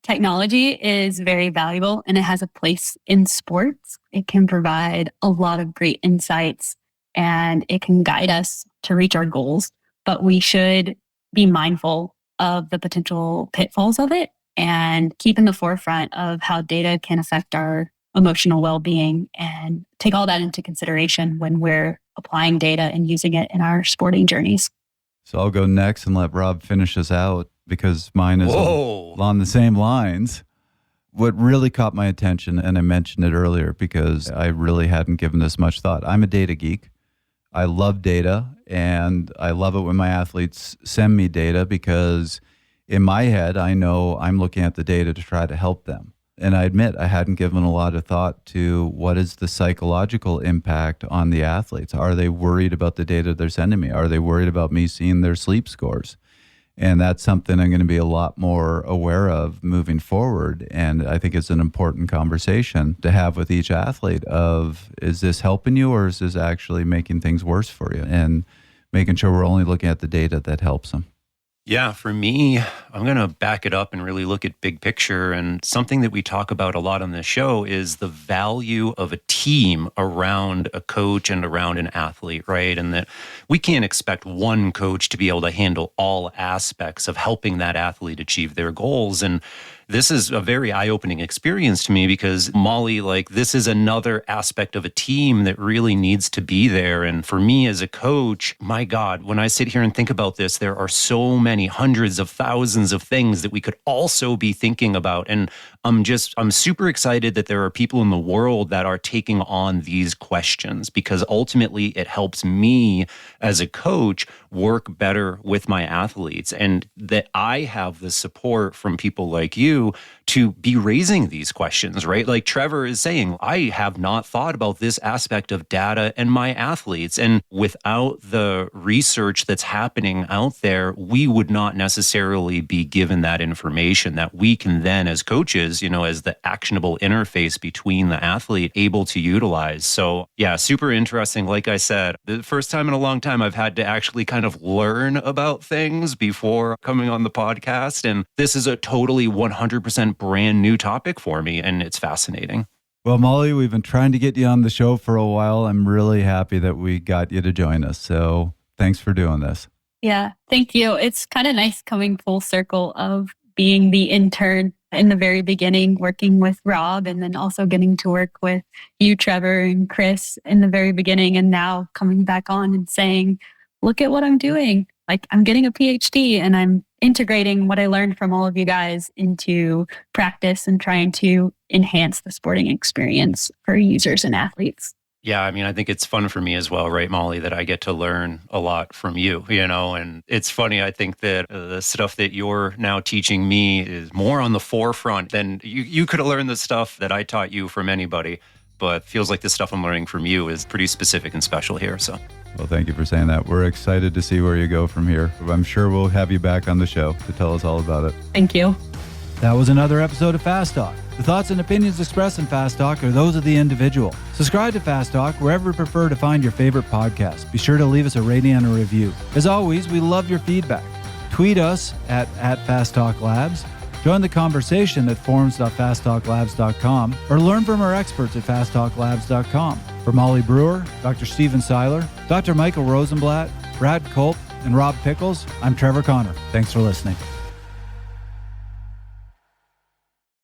technology is very valuable and it has a place in sports. It can provide a lot of great insights and it can guide us to reach our goals, but we should be mindful of the potential pitfalls of it and keep in the forefront of how data can affect our emotional well-being, and take all that into consideration when we're applying data and using it in our sporting journeys. So I'll go next and let Rob finish us out because mine is along the same lines. What really caught my attention, and I mentioned it earlier because I really hadn't given this much thought. I'm a data geek. I love data, and I love it when my athletes send me data because in my head, I know I'm looking at the data to try to help them. And I admit I hadn't given a lot of thought to what is the psychological impact on the athletes. Are they worried about the data they're sending me? Are they worried about me seeing their sleep scores? And that's something I'm going to be a lot more aware of moving forward. And I think it's an important conversation to have with each athlete of, is this helping you or is this actually making things worse for you? And making sure we're only looking at the data that helps them. Yeah, for me, I'm going to back it up and really look at big picture. And something that we talk about a lot on this show is the value of a team around a coach and around an athlete, right? And that we can't expect one coach to be able to handle all aspects of helping that athlete achieve their goals. And this is a very eye-opening experience to me because, Mollie, like, this is another aspect of a team that really needs to be there. And for me as a coach, my God, when I sit here and think about this, there are so many hundreds of thousands of things that we could also be thinking about. And I'm super excited that there are people in the world that are taking on these questions, because ultimately it helps me as a coach work better with my athletes, and that I have the support from people like you to be raising these questions, right? Like Trevor is saying, I have not thought about this aspect of data and my athletes. And without the research that's happening out there, we would not necessarily be given that information that we can then, as coaches, as the actionable interface between the athlete, able to utilize. So yeah, super interesting. Like I said, the first time in a long time I've had to actually kind of learn about things before coming on the podcast. And this is a totally 100% brand new topic for me, and it's fascinating. Well, Mollie, we've been trying to get you on the show for a while. I'm really happy that we got you to join us. So thanks for doing this. Yeah, thank you. It's kind of nice coming full circle of being the intern in the very beginning, working with Rob, and then also getting to work with you, Trevor, and Chris in the very beginning, and now coming back on and saying, look at what I'm doing. Like, I'm getting a PhD and I'm integrating what I learned from all of you guys into practice and trying to enhance the sporting experience for users and athletes. Yeah, I mean, I think it's fun for me as well, right, Mollie, that I get to learn a lot from you, and it's funny. I think that the stuff that you're now teaching me is more on the forefront than you could have learned the stuff that I taught you from anybody. But it feels like the stuff I'm learning from you is pretty specific and special here. So, well, thank you for saying that. We're excited to see where you go from here. I'm sure we'll have you back on the show to tell us all about it. Thank you. That was another episode of Fast Talk. The thoughts and opinions expressed in Fast Talk are those of the individual. Subscribe to Fast Talk wherever you prefer to find your favorite podcast. Be sure to leave us a rating and a review. As always, we love your feedback. Tweet us at Fast Talk Labs. Join the conversation at forums.fasttalklabs.com or learn from our experts at fasttalklabs.com. For Mollie Brewer, Dr. Steven Seiler, Dr. Michael Rosenblatt, Brad Culp, and Rob Pickles, I'm Trevor Connor. Thanks for listening.